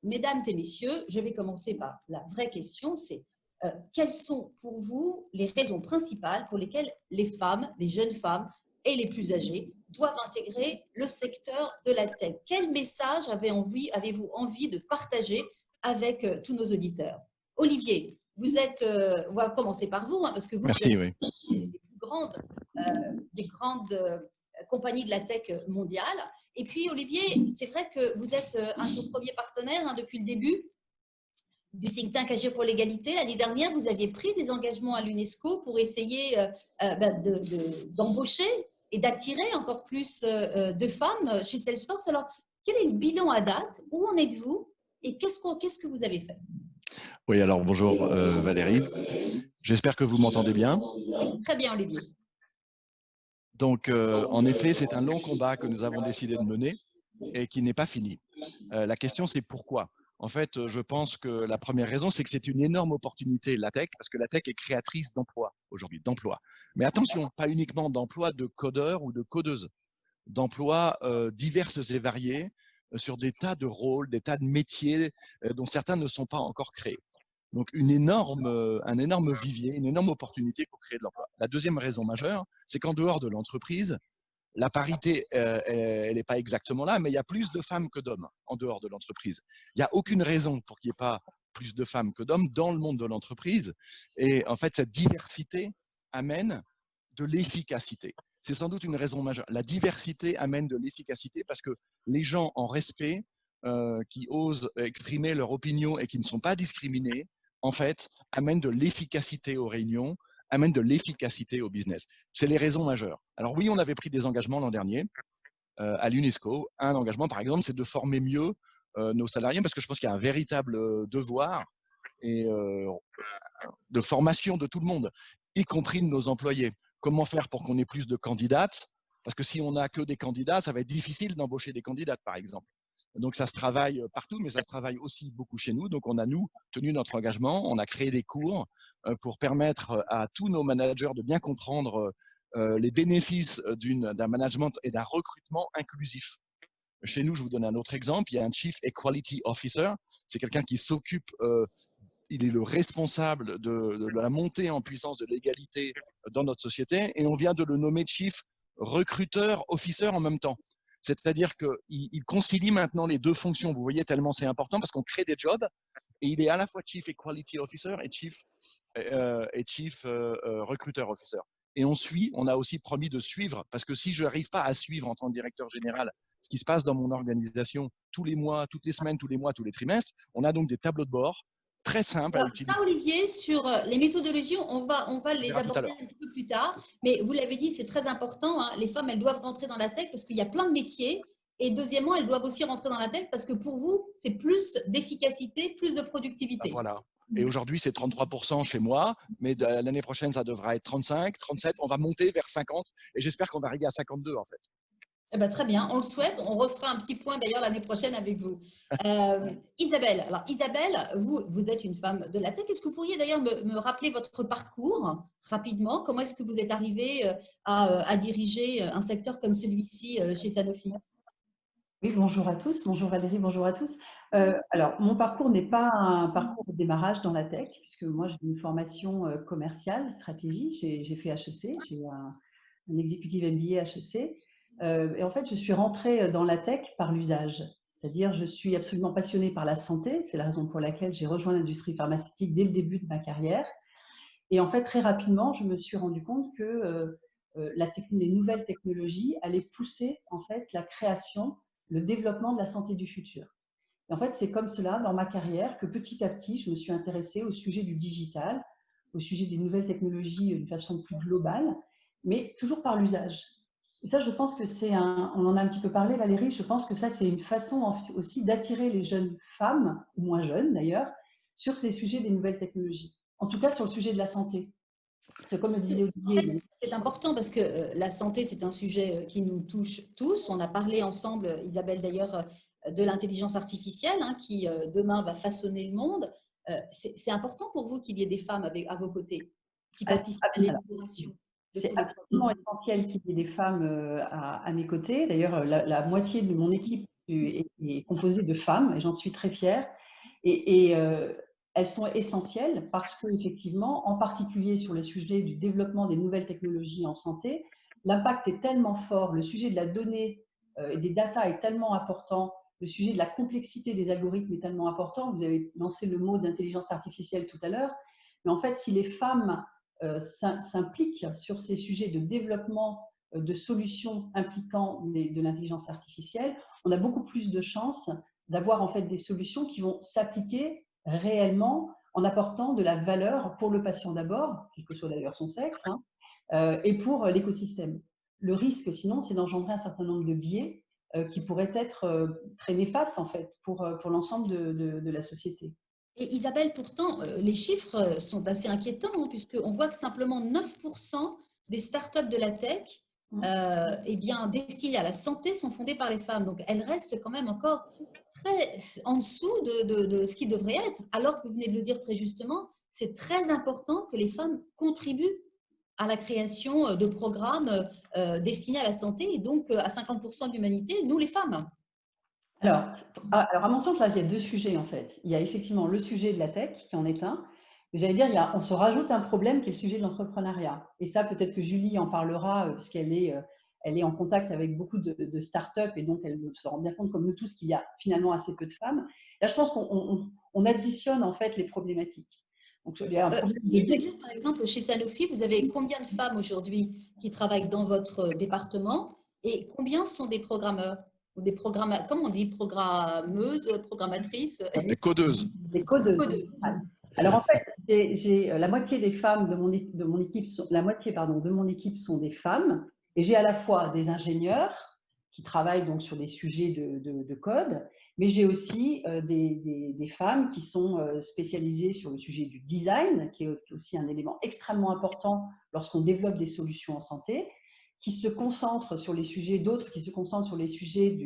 Mesdames et messieurs, je vais commencer par la vraie question, c'est quelles sont pour vous les raisons principales pour lesquelles les femmes, les jeunes femmes et les plus âgées doivent intégrer le secteur de la tech? Quel message avez-vous envie de partager avec tous nos auditeurs? Olivier, vous êtes, on va commencer par vous, hein, parce que vous Merci, êtes oui. des grandes compagnies de la tech mondiale. Et puis, Olivier, c'est vrai que vous êtes un de nos premiers partenaires, hein, depuis le début du think tank Agir pour l'égalité. L'année dernière, vous aviez pris des engagements à l'UNESCO pour essayer d'embaucher et d'attirer encore plus de femmes chez Salesforce. Alors, quel est le bilan à date? Où en êtes-vous? Et qu'est-ce que vous avez fait? Oui, alors bonjour Valérie. J'espère que vous m'entendez bien. Très bien, Olivier. Donc, en effet, c'est un long combat que nous avons décidé de mener et qui n'est pas fini. La question, c'est pourquoi? En fait, je pense que la première raison, c'est que c'est une énorme opportunité, la tech, parce que la tech est créatrice d'emplois aujourd'hui, d'emplois. Mais attention, pas uniquement d'emplois de codeurs ou de codeuses, d'emplois diverses et variés sur des tas de rôles, des tas de métiers dont certains ne sont pas encore créés. Donc, un énorme vivier, une énorme opportunité pour créer de l'emploi. La deuxième raison majeure, c'est qu'en dehors de l'entreprise, la parité, elle n'est pas exactement là, mais il y a plus de femmes que d'hommes en dehors de l'entreprise. Il n'y a aucune raison pour qu'il n'y ait pas plus de femmes que d'hommes dans le monde de l'entreprise. Et en fait, cette diversité amène de l'efficacité. C'est sans doute une raison majeure. La diversité amène de l'efficacité parce que les gens en respect, qui osent exprimer leur opinion et qui ne sont pas discriminés, en fait, amènent de l'efficacité aux réunions, amènent de l'efficacité au business. C'est les raisons majeures. Alors oui, on avait pris des engagements l'an dernier à l'UNESCO. Un engagement, par exemple, c'est de former mieux nos salariés, parce que je pense qu'il y a un véritable devoir et de formation de tout le monde, y compris de nos employés. Comment faire pour qu'on ait plus de candidates? Parce que si on n'a que des candidats, ça va être difficile d'embaucher des candidates, par exemple. Donc, ça se travaille partout, mais ça se travaille aussi beaucoup chez nous. Donc, on a, nous, tenu notre engagement. On a créé des cours pour permettre à tous nos managers de bien comprendre les bénéfices d'un management et d'un recrutement inclusif. Chez nous, je vous donne un autre exemple. Il y a un Chief Equality Officer. C'est quelqu'un qui s'occupe, il est le responsable de la montée en puissance de l'égalité dans notre société. Et on vient de le nommer Chief Recruiter Officer en même temps. C'est-à-dire qu'il concilie maintenant les deux fonctions. Vous voyez, tellement c'est important parce qu'on crée des jobs et il est à la fois Chief Equality Officer et Chief Recruiter Officer. Et on a aussi promis de suivre, parce que si je n'arrive pas à suivre en tant que directeur général ce qui se passe dans mon organisation tous les mois, toutes les semaines, tous les mois, tous les trimestres, on a donc des tableaux de bord très simples à utiliser. Ça, Olivier, sur les méthodologies, on va les aborder un petit peu plus tard. Mais vous l'avez dit, c'est très important. Hein, les femmes, elles doivent rentrer dans la tech parce qu'il y a plein de métiers. Et deuxièmement, elles doivent aussi rentrer dans la tech parce que pour vous, c'est plus d'efficacité, plus de productivité. Ben voilà. Et aujourd'hui, c'est 33% chez moi, mais l'année prochaine, ça devra être 35, 37. On va monter vers 50 et j'espère qu'on va arriver à 52 en fait. Eh ben, très bien, on le souhaite. On refera un petit point d'ailleurs l'année prochaine avec vous. Isabelle, alors Isabelle, vous êtes une femme de la tech. Est-ce que vous pourriez d'ailleurs me rappeler votre parcours rapidement? Comment est-ce que vous êtes arrivée à diriger un secteur comme celui-ci chez Sanofi? Oui, bonjour à tous. Bonjour Valérie, bonjour à tous. Alors, mon parcours n'est pas un parcours de démarrage dans la tech, puisque moi, j'ai une formation commerciale, stratégie. J'ai fait HEC, j'ai un executive MBA HEC. Et en fait, je suis rentrée dans la tech par l'usage. C'est-à-dire, je suis absolument passionnée par la santé. C'est la raison pour laquelle j'ai rejoint l'industrie pharmaceutique dès le début de ma carrière. Et en fait, très rapidement, je me suis rendu compte que les nouvelles technologies allaient pousser en fait la création, le développement de la santé du futur. Et en fait, c'est comme cela, dans ma carrière, que petit à petit, je me suis intéressée au sujet du digital, au sujet des nouvelles technologies d'une façon plus globale, mais toujours par l'usage. Et ça, je pense que on en a un petit peu parlé, Valérie, je pense que ça, c'est une façon aussi d'attirer les jeunes femmes, ou moins jeunes d'ailleurs, sur ces sujets des nouvelles technologies. En tout cas, sur le sujet de la santé. C'est comme le disait Olivier. En fait, c'est important parce que la santé, c'est un sujet qui nous touche tous. On a parlé ensemble, Isabelle d'ailleurs, de l'intelligence artificielle hein, qui demain va façonner le monde. C'est important pour vous qu'il y ait des femmes à vos côtés qui participent à l'élaboration. de C'est tout le absolument essentiel qu'il y ait des femmes à mes côtés. D'ailleurs, la moitié de mon équipe est composée de femmes et j'en suis très fière. Et elles sont essentielles parce qu'effectivement, en particulier sur le sujet du développement des nouvelles technologies en santé, l'impact est tellement fort, le sujet de la donnée et des data est tellement important, le sujet de la complexité des algorithmes est tellement important. Vous avez lancé le mot d'intelligence artificielle tout à l'heure, mais en fait, si les femmes s'impliquent sur ces sujets de développement de solutions impliquant de l'intelligence artificielle, on a beaucoup plus de chances d'avoir en fait des solutions qui vont s'appliquer réellement en apportant de la valeur pour le patient d'abord, quel que soit d'ailleurs son sexe, hein, et pour l'écosystème. Le risque, sinon, c'est d'engendrer un certain nombre de biais qui pourraient être très néfastes en fait pour l'ensemble de la société. Et Isabelle, pourtant, les chiffres sont assez inquiétants, hein, puisqu'on voit que simplement 9% des startups de la tech eh bien, destinées à la santé sont fondées par les femmes. Donc, elles restent quand même encore très en dessous de ce qui devrait être. Alors que vous venez de le dire très justement, c'est très important que les femmes contribuent à la création de programmes destinés à la santé et donc à 50% de l'humanité, nous les femmes. Alors, à mon sens, là, il y a deux sujets en fait. Il y a effectivement le sujet de la tech qui en est un. Mais j'allais dire, on se rajoute un problème qui est le sujet de l'entrepreneuriat. Et ça, peut-être que Julie en parlera, puisqu'elle elle est en contact avec beaucoup de startups et donc elle se rend bien compte, comme nous tous, qu'il y a finalement assez peu de femmes. Là, je pense qu'on additionne en fait les problématiques. Donc, il y a un problème Vous pouvez dire, par exemple, chez Sanofi, vous avez combien de femmes aujourd'hui qui travaillent dans votre département et combien sont des programmeurs ou des programmeurs, comment on dit, programmeuses, programmatrices, Les codeuses. des codeuses. codeuses. Alors en fait, j'ai la moitié des femmes de mon équipe, la moitié pardon, de mon équipe sont des femmes, et j'ai à la fois des ingénieurs qui travaillent donc sur des sujets de code, mais j'ai aussi des femmes qui sont spécialisées sur le sujet du design, qui est aussi un élément extrêmement important lorsqu'on développe des solutions en santé, qui se concentrent sur les sujets, d'autres qui se concentrent sur les sujets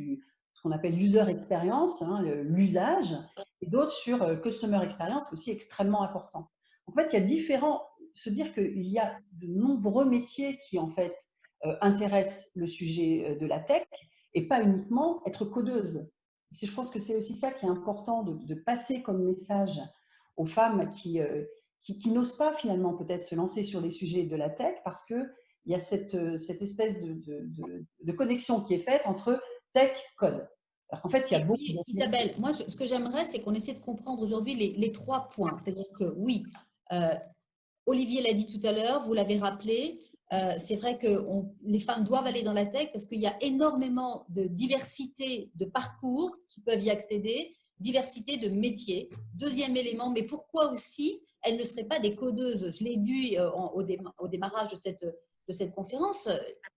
ce qu'on appelle user experience, hein, l'usage, et d'autres sur customer experience, aussi extrêmement important. En fait, il y a se dire qu'il y a de nombreux métiers qui en fait intéressent le sujet de la tech et pas uniquement être codeuse. Je pense que c'est aussi ça qui est important de passer comme message aux femmes qui n'osent pas finalement peut-être se lancer sur les sujets de la tech parce qu'il y a cette espèce de connexion qui est faite entre tech et code. Alors qu'en fait, il y a beaucoup Oui, Isabelle, moi, ce que j'aimerais, c'est qu'on essaie de comprendre aujourd'hui les trois points. C'est-à-dire que oui, Olivier l'a dit tout à l'heure, vous l'avez rappelé, c'est vrai que les femmes doivent aller dans la tech parce qu'il y a énormément de diversité de parcours qui peuvent y accéder, diversité de métiers. Deuxième élément, mais pourquoi aussi elles ne seraient pas des codeuses? Je l'ai dit au démarrage de cette conférence.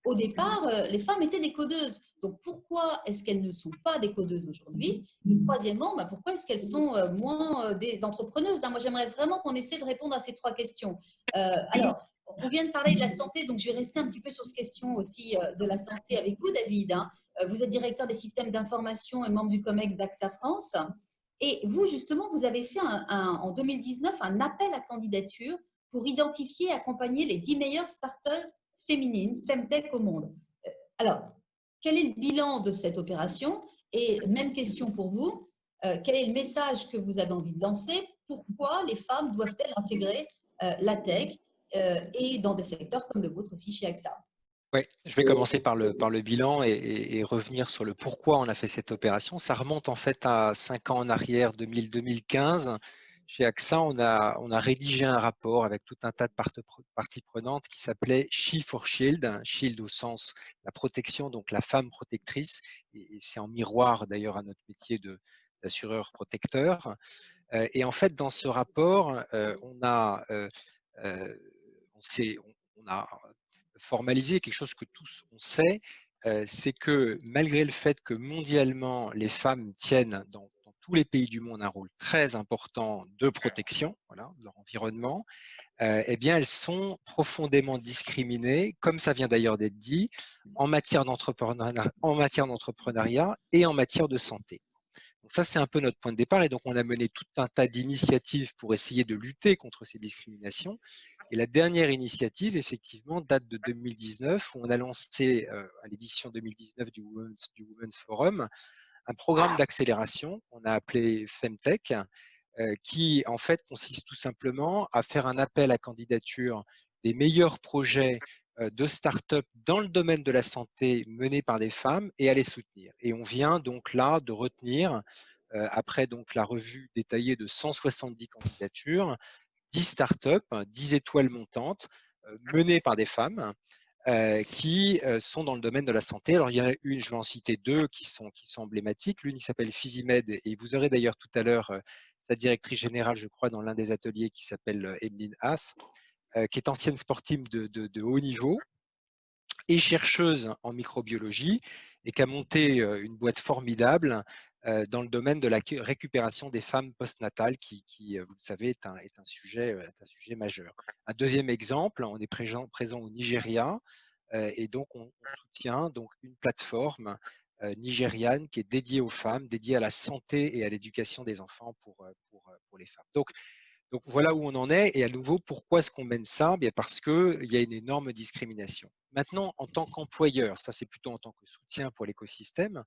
Au départ, les femmes étaient des codeuses. Donc, pourquoi est-ce qu'elles ne sont pas des codeuses aujourd'hui? Et troisièmement, pourquoi est-ce qu'elles sont moins des entrepreneuses? Moi, j'aimerais vraiment qu'on essaie de répondre à ces trois questions. Alors, on vient de parler de la santé, donc je vais rester un petit peu sur cette question aussi de la santé avec vous, David. Vous êtes directeur des systèmes d'information et membre du COMEX d'AXA France. Et vous, justement, vous avez fait en 2019 un appel à candidature pour identifier et accompagner les 10 meilleures startups féminines, Femtech au monde. Alors, quel est le bilan de cette opération? Et même question pour vous, quel est le message que vous avez envie de lancer? Pourquoi les femmes doivent-elles intégrer la tech et dans des secteurs comme le vôtre aussi chez AXA? Oui, je vais commencer par le bilan et revenir sur le pourquoi on a fait cette opération. Ça remonte en fait à 5 ans en arrière, 2000-2015. Chez AXA, on a rédigé un rapport avec tout un tas de parties prenantes qui s'appelait She for Shield, Shield au sens la protection, donc la femme protectrice, et c'est en miroir d'ailleurs à notre métier d'assureur protecteur. Et en fait, dans ce rapport, on a formaliser quelque chose que tous on sait, c'est que malgré le fait que mondialement les femmes tiennent dans tous les pays du monde un rôle très important de protection, voilà, de leur environnement, eh bien elles sont profondément discriminées, comme ça vient d'ailleurs d'être dit, en matière d'entrepreneuriat et en matière de santé. Donc ça, c'est un peu notre point de départ. Et donc, on a mené tout un tas d'initiatives pour essayer de lutter contre ces discriminations. Et la dernière initiative, effectivement, date de 2019, où on a lancé à l'édition 2019 du Women's Forum un programme d'accélération qu'on a appelé Femtech, qui en fait consiste tout simplement à faire un appel à candidature des meilleurs projets de start-up dans le domaine de la santé menés par des femmes et à les soutenir. Et on vient donc là de retenir, après donc la revue détaillée de 170 candidatures, 10 start-up, 10 étoiles montantes menées par des femmes qui sont dans le domaine de la santé. Alors, il y en a une, je vais en citer deux qui sont emblématiques. L'une qui s'appelle Physimed, et vous aurez d'ailleurs tout à l'heure sa directrice générale, je crois, dans l'un des ateliers, qui s'appelle Emeline Haas, qui est ancienne sportive de haut niveau et chercheuse en microbiologie et qui a monté une boîte formidable dans le domaine de la récupération des femmes postnatales qui vous le savez, est un sujet majeur. Un deuxième exemple, on est présent au Nigeria et donc on soutient donc une plateforme nigériane qui est dédiée aux femmes, dédiée à la santé et à l'éducation des enfants pour les femmes. Donc voilà où on en est. Et à nouveau, pourquoi est-ce qu'on mène ça? Bien parce qu'il y a une énorme discrimination. Maintenant, en tant qu'employeur, ça c'est plutôt en tant que soutien pour l'écosystème,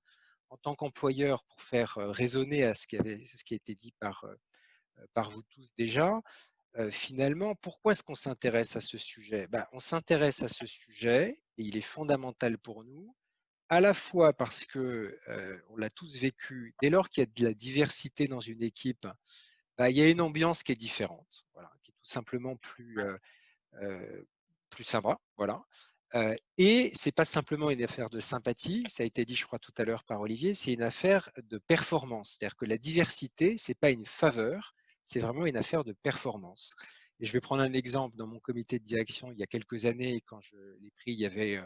en tant qu'employeur, pour faire résonner à ce qui a été dit par vous tous déjà, finalement, pourquoi est-ce qu'on s'intéresse à ce sujet? On s'intéresse à ce sujet et il est fondamental pour nous, à la fois parce que, on l'a tous vécu, dès lors qu'il y a de la diversité dans une équipe, il y a une ambiance qui est différente, voilà, qui est tout simplement plus sympa. Voilà. Et ce n'est pas simplement une affaire de sympathie, ça a été dit, je crois, tout à l'heure par Olivier, c'est une affaire de performance. C'est-à-dire que la diversité, ce n'est pas une faveur, c'est vraiment une affaire de performance. Et je vais prendre un exemple. Dans mon comité de direction, il y a quelques années, quand je l'ai pris, il y avait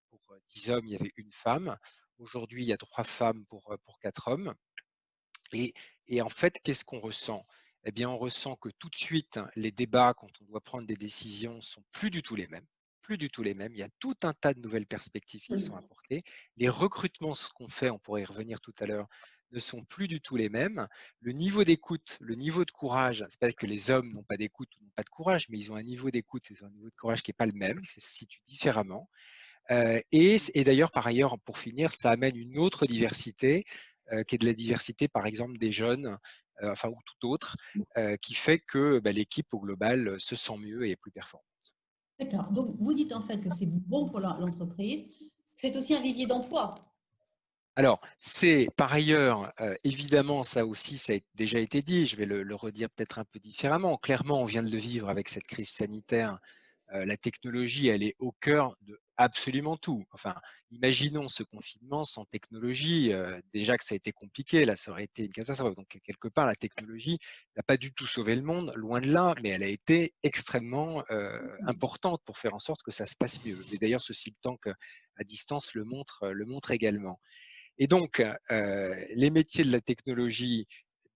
pour 10 hommes, il y avait une femme. Aujourd'hui, il y a 3 femmes pour 4 hommes. Et en fait, qu'est-ce qu'on ressent? Eh bien, on ressent que tout de suite, les débats, quand on doit prendre des décisions, sont plus du tout les mêmes. Plus du tout les mêmes. Il y a tout un tas de nouvelles perspectives qui sont apportées. Les recrutements, ce qu'on fait, on pourrait y revenir tout à l'heure, ne sont plus du tout les mêmes. Le niveau d'écoute, le niveau de courage, c'est pas que les hommes n'ont pas d'écoute ou n'ont pas de courage, mais ils ont un niveau d'écoute, ils ont un niveau de courage qui n'est pas le même, qui se situe différemment. Et d'ailleurs, par ailleurs, pour finir, ça amène une autre diversité, qui est de la diversité, par exemple, des jeunes, ou tout autre, qui fait que l'équipe au global se sent mieux et est plus performante. D'accord. Donc, vous dites en fait que c'est bon pour l'entreprise. C'est aussi un vivier d'emploi. Alors, c'est par ailleurs, évidemment, ça aussi, ça a déjà été dit, je vais le redire peut-être un peu différemment. Clairement, on vient de le vivre avec cette crise sanitaire. La technologie, elle est au cœur de absolument tout. Enfin, imaginons ce confinement sans technologie. Déjà que ça a été compliqué, là, ça aurait été une catastrophe. Donc, quelque part, la technologie n'a pas du tout sauvé le monde, loin de là, mais elle a été extrêmement importante pour faire en sorte que ça se passe mieux. Et d'ailleurs, ce think tank à distance le montre également. Et donc, les métiers de la technologie,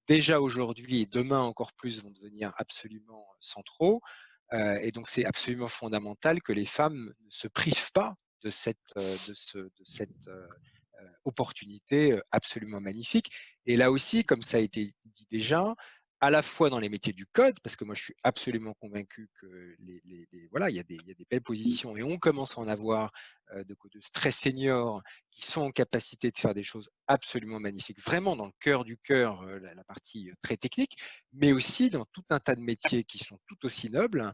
déjà aujourd'hui et demain encore plus, vont devenir absolument centraux. Et donc, c'est absolument fondamental que les femmes ne se privent pas de cette opportunité absolument magnifique. Et là aussi, comme ça a été dit déjà, à la fois dans les métiers du code, parce que moi je suis absolument convaincu que voilà, il y a des belles positions et on commence à en avoir de codeuses très seniors qui sont en capacité de faire des choses absolument magnifiques, vraiment dans le cœur du cœur, la partie très technique, mais aussi dans tout un tas de métiers qui sont tout aussi nobles,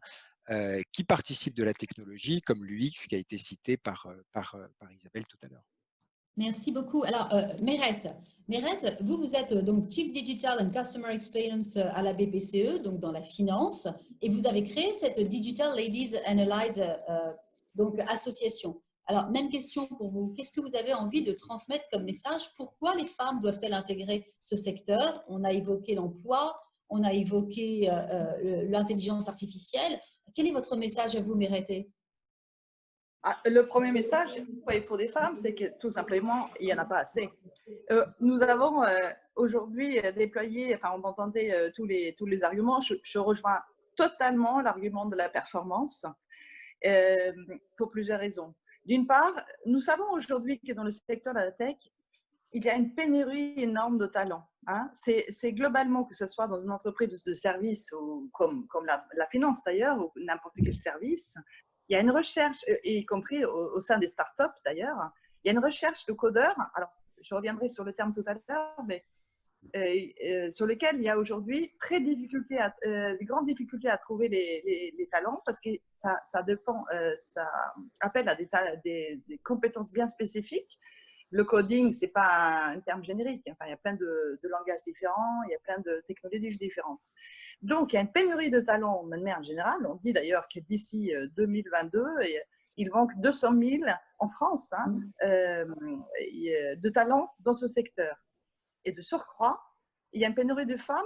qui participent de la technologie, comme l'UX qui a été cité par Isabelle tout à l'heure. Merci beaucoup. Alors, Meret, vous êtes donc Chief Digital and Customer Experience à la BPCE, donc dans la finance, et vous avez créé cette Digital Ladies Analyze donc association. Alors, même question pour vous. Qu'est-ce que vous avez envie de transmettre comme message? Pourquoi les femmes doivent-elles intégrer ce secteur? On a évoqué l'emploi, on a évoqué l'intelligence artificielle. Quel est votre message à vous, Meret? Le premier message, pourquoi il faut des femmes, c'est que tout simplement, il n'y en a pas assez. Nous avons aujourd'hui déployé, enfin on entendait tous les arguments, je rejoins totalement l'argument de la performance pour plusieurs raisons. D'une part, nous savons aujourd'hui que dans le secteur de la tech, il y a une pénurie énorme de talents. Hein. C'est globalement, que ce soit dans une entreprise de service ou comme la finance d'ailleurs, ou n'importe quel service, il y a une recherche, y compris au sein des startups d'ailleurs, il y a une recherche de codeurs. Alors, je reviendrai sur le terme tout à l'heure, mais sur lequel il y a aujourd'hui des grandes difficultés à trouver les talents, parce que ça dépend, ça appelle à des compétences bien spécifiques. Le coding, ce n'est pas un terme générique. Enfin, il y a plein de langages différents, il y a plein de technologies différentes. Donc, il y a une pénurie de talents de manière générale. On dit d'ailleurs que d'ici 2022, il manque 200 000 en France de talents dans ce secteur. Et de surcroît, il y a une pénurie de femmes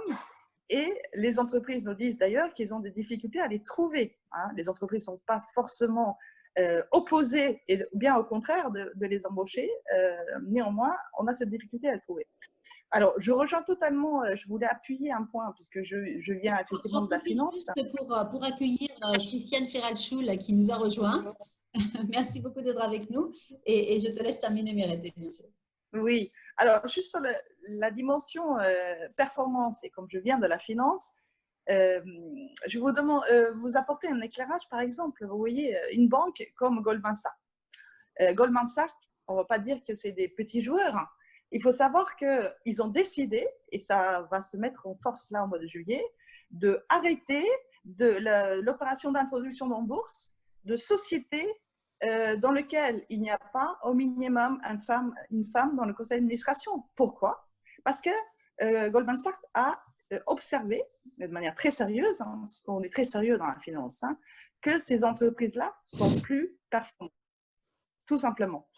et les entreprises nous disent d'ailleurs qu'ils ont des difficultés à les trouver. Hein. Les entreprises ne sont pas forcément opposées, et bien au contraire de les embaucher. Néanmoins, on a cette difficulté à les trouver. Alors, je rejoins totalement, je voulais appuyer un point, puisque je viens effectivement de la finance. Juste pour accueillir Christiane Ferralchou, qui nous a rejoint. Merci beaucoup d'être avec nous et je te laisse terminer, Mérété, bien sûr. Oui, alors juste sur la dimension performance, et comme je viens de la finance, je vous demande, vous apporter un éclairage, par exemple, vous voyez, une banque comme Goldman Sachs. Goldman Sachs, on ne va pas dire que c'est des petits joueurs. Hein. Il faut savoir qu'ils ont décidé, et ça va se mettre en force là au mois de juillet, de arrêter l'opération d'introduction en bourse de sociétés dans lequel il n'y a pas au minimum une femme dans le conseil d'administration. Pourquoi? Parce que Goldman Sachs a observé, de manière très sérieuse, hein, on est très sérieux dans la finance, hein, que ces entreprises-là sont plus performantes, tout simplement.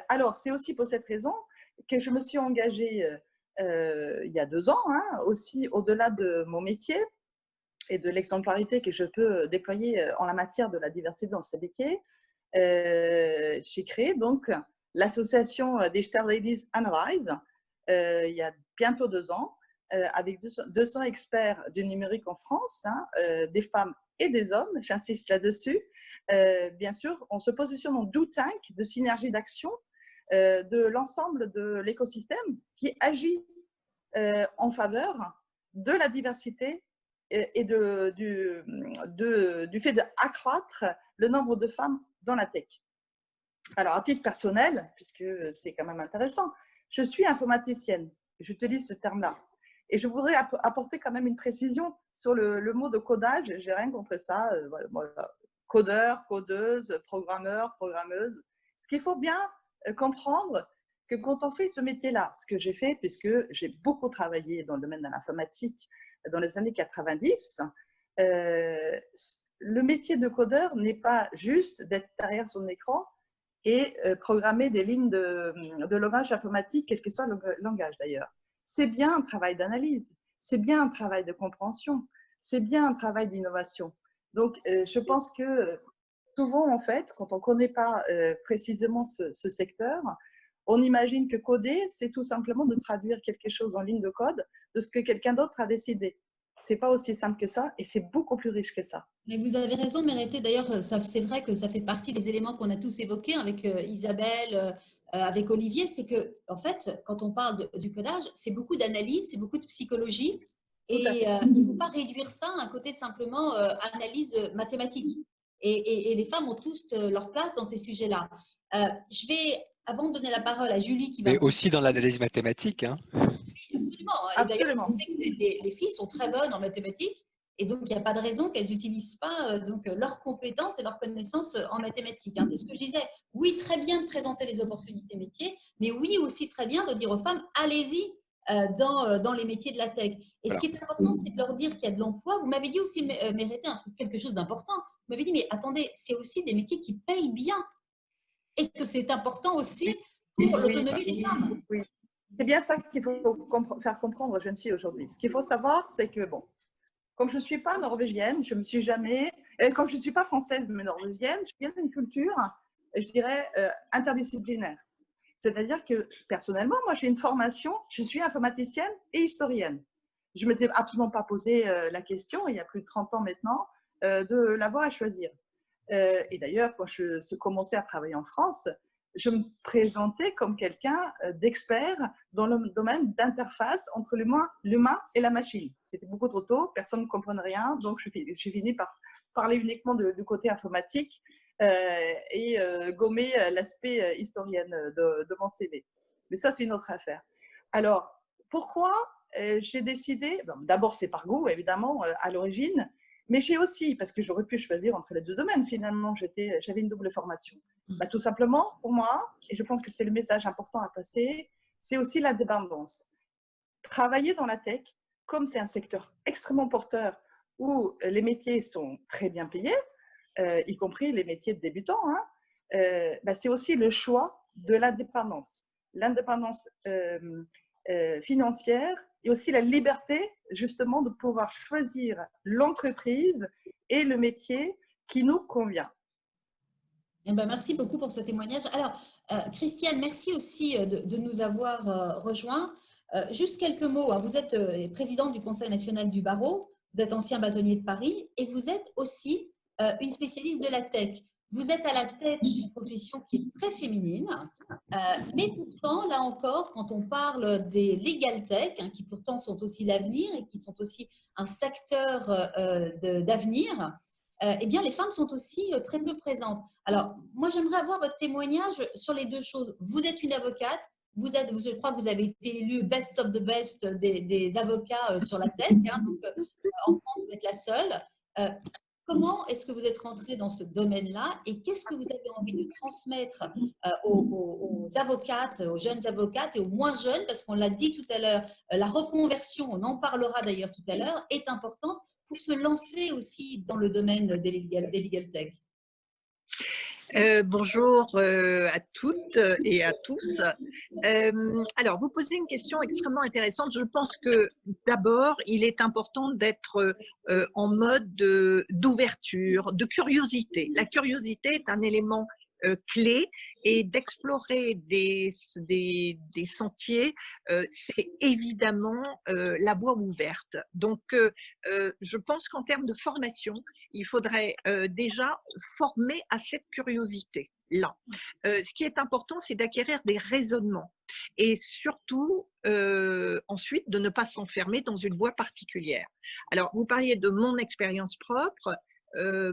Alors, c'est aussi pour cette raison que je me suis engagée il y a 2 ans, hein, aussi au-delà de mon métier et de l'exemplarité que je peux déployer en la matière de la diversité dans ces métiers. J'ai créé donc l'association Digital Ladies Analyze il y a bientôt 2 ans, avec 200 experts du numérique en France, hein, des femmes et des hommes, j'insiste là-dessus. Bien sûr, on se positionne en do tank de synergie d'action de l'ensemble de l'écosystème qui agit en faveur de la diversité et du fait d'accroître le nombre de femmes dans la tech. Alors, à titre personnel, puisque c'est quand même intéressant, je suis informaticienne. J'utilise ce terme-là. Et je voudrais apporter quand même une précision sur le mot de codage. Je n'ai rien contre ça. Voilà. Codeur, codeuse, programmeur, programmeuse. Ce qu'il faut bien comprendre, que quand on fait ce métier-là, ce que j'ai fait, puisque j'ai beaucoup travaillé dans le domaine de l'informatique dans les années 90, le métier de codeur n'est pas juste d'être derrière son écran et programmer des lignes de langage informatique, quel que soit le langage d'ailleurs. C'est bien un travail d'analyse, c'est bien un travail de compréhension, c'est bien un travail d'innovation. Donc, je pense que souvent, en fait, quand on ne connaît pas précisément ce secteur, on imagine que coder, c'est tout simplement de traduire quelque chose en ligne de code de ce que quelqu'un d'autre a décidé. Ce n'est pas aussi simple que ça et c'est beaucoup plus riche que ça. Mais vous avez raison, Mérété. D'ailleurs, c'est vrai que ça fait partie des éléments qu'on a tous évoqués avec Isabelle, avec Olivier. C'est que, en fait, quand on parle du codage, c'est beaucoup d'analyse, c'est beaucoup de psychologie. Et il ne faut pas réduire ça à un côté simplement analyse mathématique. Et les femmes ont tous leur place dans ces sujets-là. Je vais, avant de donner la parole à Julie qui va… Mais aussi dans l'analyse mathématique. Hein. Absolument. Absolument. On sait que les filles sont très bonnes en mathématiques. Et donc, il n'y a pas de raison qu'elles n'utilisent pas leurs compétences et leurs connaissances en mathématiques. Hein. C'est ce que je disais. Oui, très bien de présenter les opportunités métiers, mais oui aussi très bien de dire aux femmes, allez-y dans les métiers de la tech. Et ce qui est important, c'est de leur dire qu'il y a de l'emploi. Vous m'avez dit aussi, Mérété, quelque chose d'important. Vous m'avez dit, mais attendez, c'est aussi des métiers qui payent bien. Et que c'est important aussi pour l'autonomie des femmes. Oui, c'est bien ça qu'il faut faire comprendre aux jeunes filles aujourd'hui. Ce qu'il faut savoir, c'est que, bon, comme je ne suis pas norvégienne, je me suis jamais… comme je ne suis pas française, mais norvégienne, je viens d'une culture, je dirais, interdisciplinaire. C'est-à-dire que, personnellement, moi, j'ai une formation, je suis informaticienne et historienne. Je ne m'étais absolument pas posé la question, il y a plus de 30 ans maintenant, de l'avoir à choisir. Et d'ailleurs, quand je commençais à travailler en France, je me présentais comme quelqu'un d'expert dans le domaine d'interface entre l'humain et la machine. C'était beaucoup trop tôt, personne ne comprenait rien, donc j'ai fini par parler uniquement du côté informatique et gommer l'aspect historienne de mon CV. Mais ça, c'est une autre affaire. Alors, pourquoi j'ai décidé, d'abord c'est par goût évidemment à l'origine, mais j'ai aussi, parce que j'aurais pu choisir entre les deux domaines finalement, j'avais une double formation. Tout simplement, pour moi, et je pense que c'est le message important à passer, c'est aussi l'indépendance. Travailler dans la tech, comme c'est un secteur extrêmement porteur où les métiers sont très bien payés, y compris les métiers de débutants, c'est aussi le choix de l'indépendance. L'indépendance financière et aussi la liberté justement de pouvoir choisir l'entreprise et le métier qui nous convient. Eh ben, merci beaucoup pour ce témoignage. Alors, Christiane, merci aussi de nous avoir rejoints. Juste quelques mots. Vous êtes présidente du Conseil national du barreau, vous êtes ancien bâtonnier de Paris et vous êtes aussi une spécialiste de la tech. Vous êtes à la tête d'une profession qui est très féminine, mais pourtant, là encore, quand on parle des legal tech, qui pourtant sont aussi l'avenir et qui sont aussi un secteur d'avenir, eh bien, les femmes sont aussi très peu présentes. Alors, moi, j'aimerais avoir votre témoignage sur les deux choses. Vous êtes une avocate, je crois que vous avez été élue Best of the Best des avocats sur la tech, donc en France, vous êtes la seule. Comment est-ce que vous êtes rentrée dans ce domaine-là et qu'est-ce que vous avez envie de transmettre aux avocates, aux jeunes avocates et aux moins jeunes, parce qu'on l'a dit tout à l'heure, la reconversion, on en parlera d'ailleurs tout à l'heure, est importante pour se lancer aussi dans le domaine des legal tech. Bonjour à toutes et à tous. Alors, vous posez une question extrêmement intéressante. Je pense que d'abord, il est important d'être en mode d'ouverture, de curiosité. La curiosité est un élément clé et d'explorer des sentiers, c'est évidemment la voie ouverte. Donc, je pense qu'en termes de formation, il faudrait déjà former à cette curiosité-là. Ce qui est important, c'est d'acquérir des raisonnements et surtout, ensuite, de ne pas s'enfermer dans une voie particulière. Alors, vous parliez de mon expérience propre.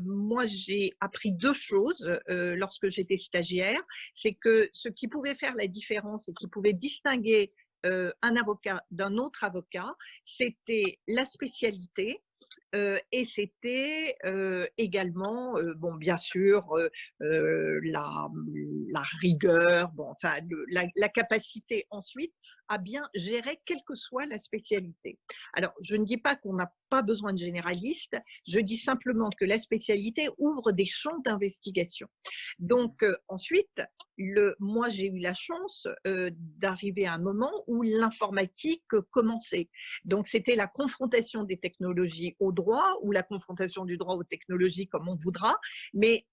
Moi, j'ai appris deux choses lorsque j'étais stagiaire. C'est que ce qui pouvait faire la différence et qui pouvait distinguer un avocat d'un autre avocat, c'était la spécialité. Et c'était également, bon, bien sûr, la rigueur, bon, enfin, la capacité ensuite à bien gérer quelle que soit la spécialité. Alors, je ne dis pas qu'on n'a pas besoin de généralistes, je dis simplement que la spécialité ouvre des champs d'investigation. Donc, ensuite, moi, j'ai eu la chance d'arriver à un moment où l'informatique commençait. Donc, c'était la confrontation des technologies au droit ou la confrontation du droit aux technologies, comme on voudra, mais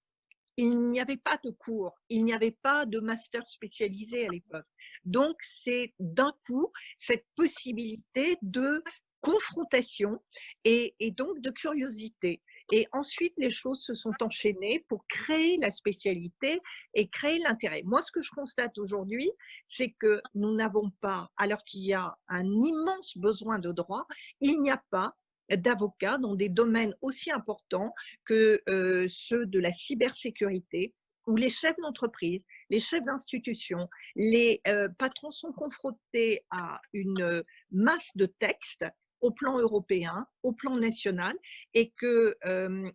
il n'y avait pas de cours, il n'y avait pas de master spécialisé à l'époque. Donc, c'est d'un coup cette possibilité de confrontation et donc de curiosité. Et ensuite, les choses se sont enchaînées pour créer la spécialité et créer l'intérêt. Moi, ce que je constate aujourd'hui, c'est que nous n'avons pas, alors qu'il y a un immense besoin de droit, il n'y a pas d'avocats dans des domaines aussi importants que ceux de la cybersécurité, où les chefs d'entreprise, les chefs d'institutions, les patrons sont confrontés à une masse de textes au plan européen, au plan national, et que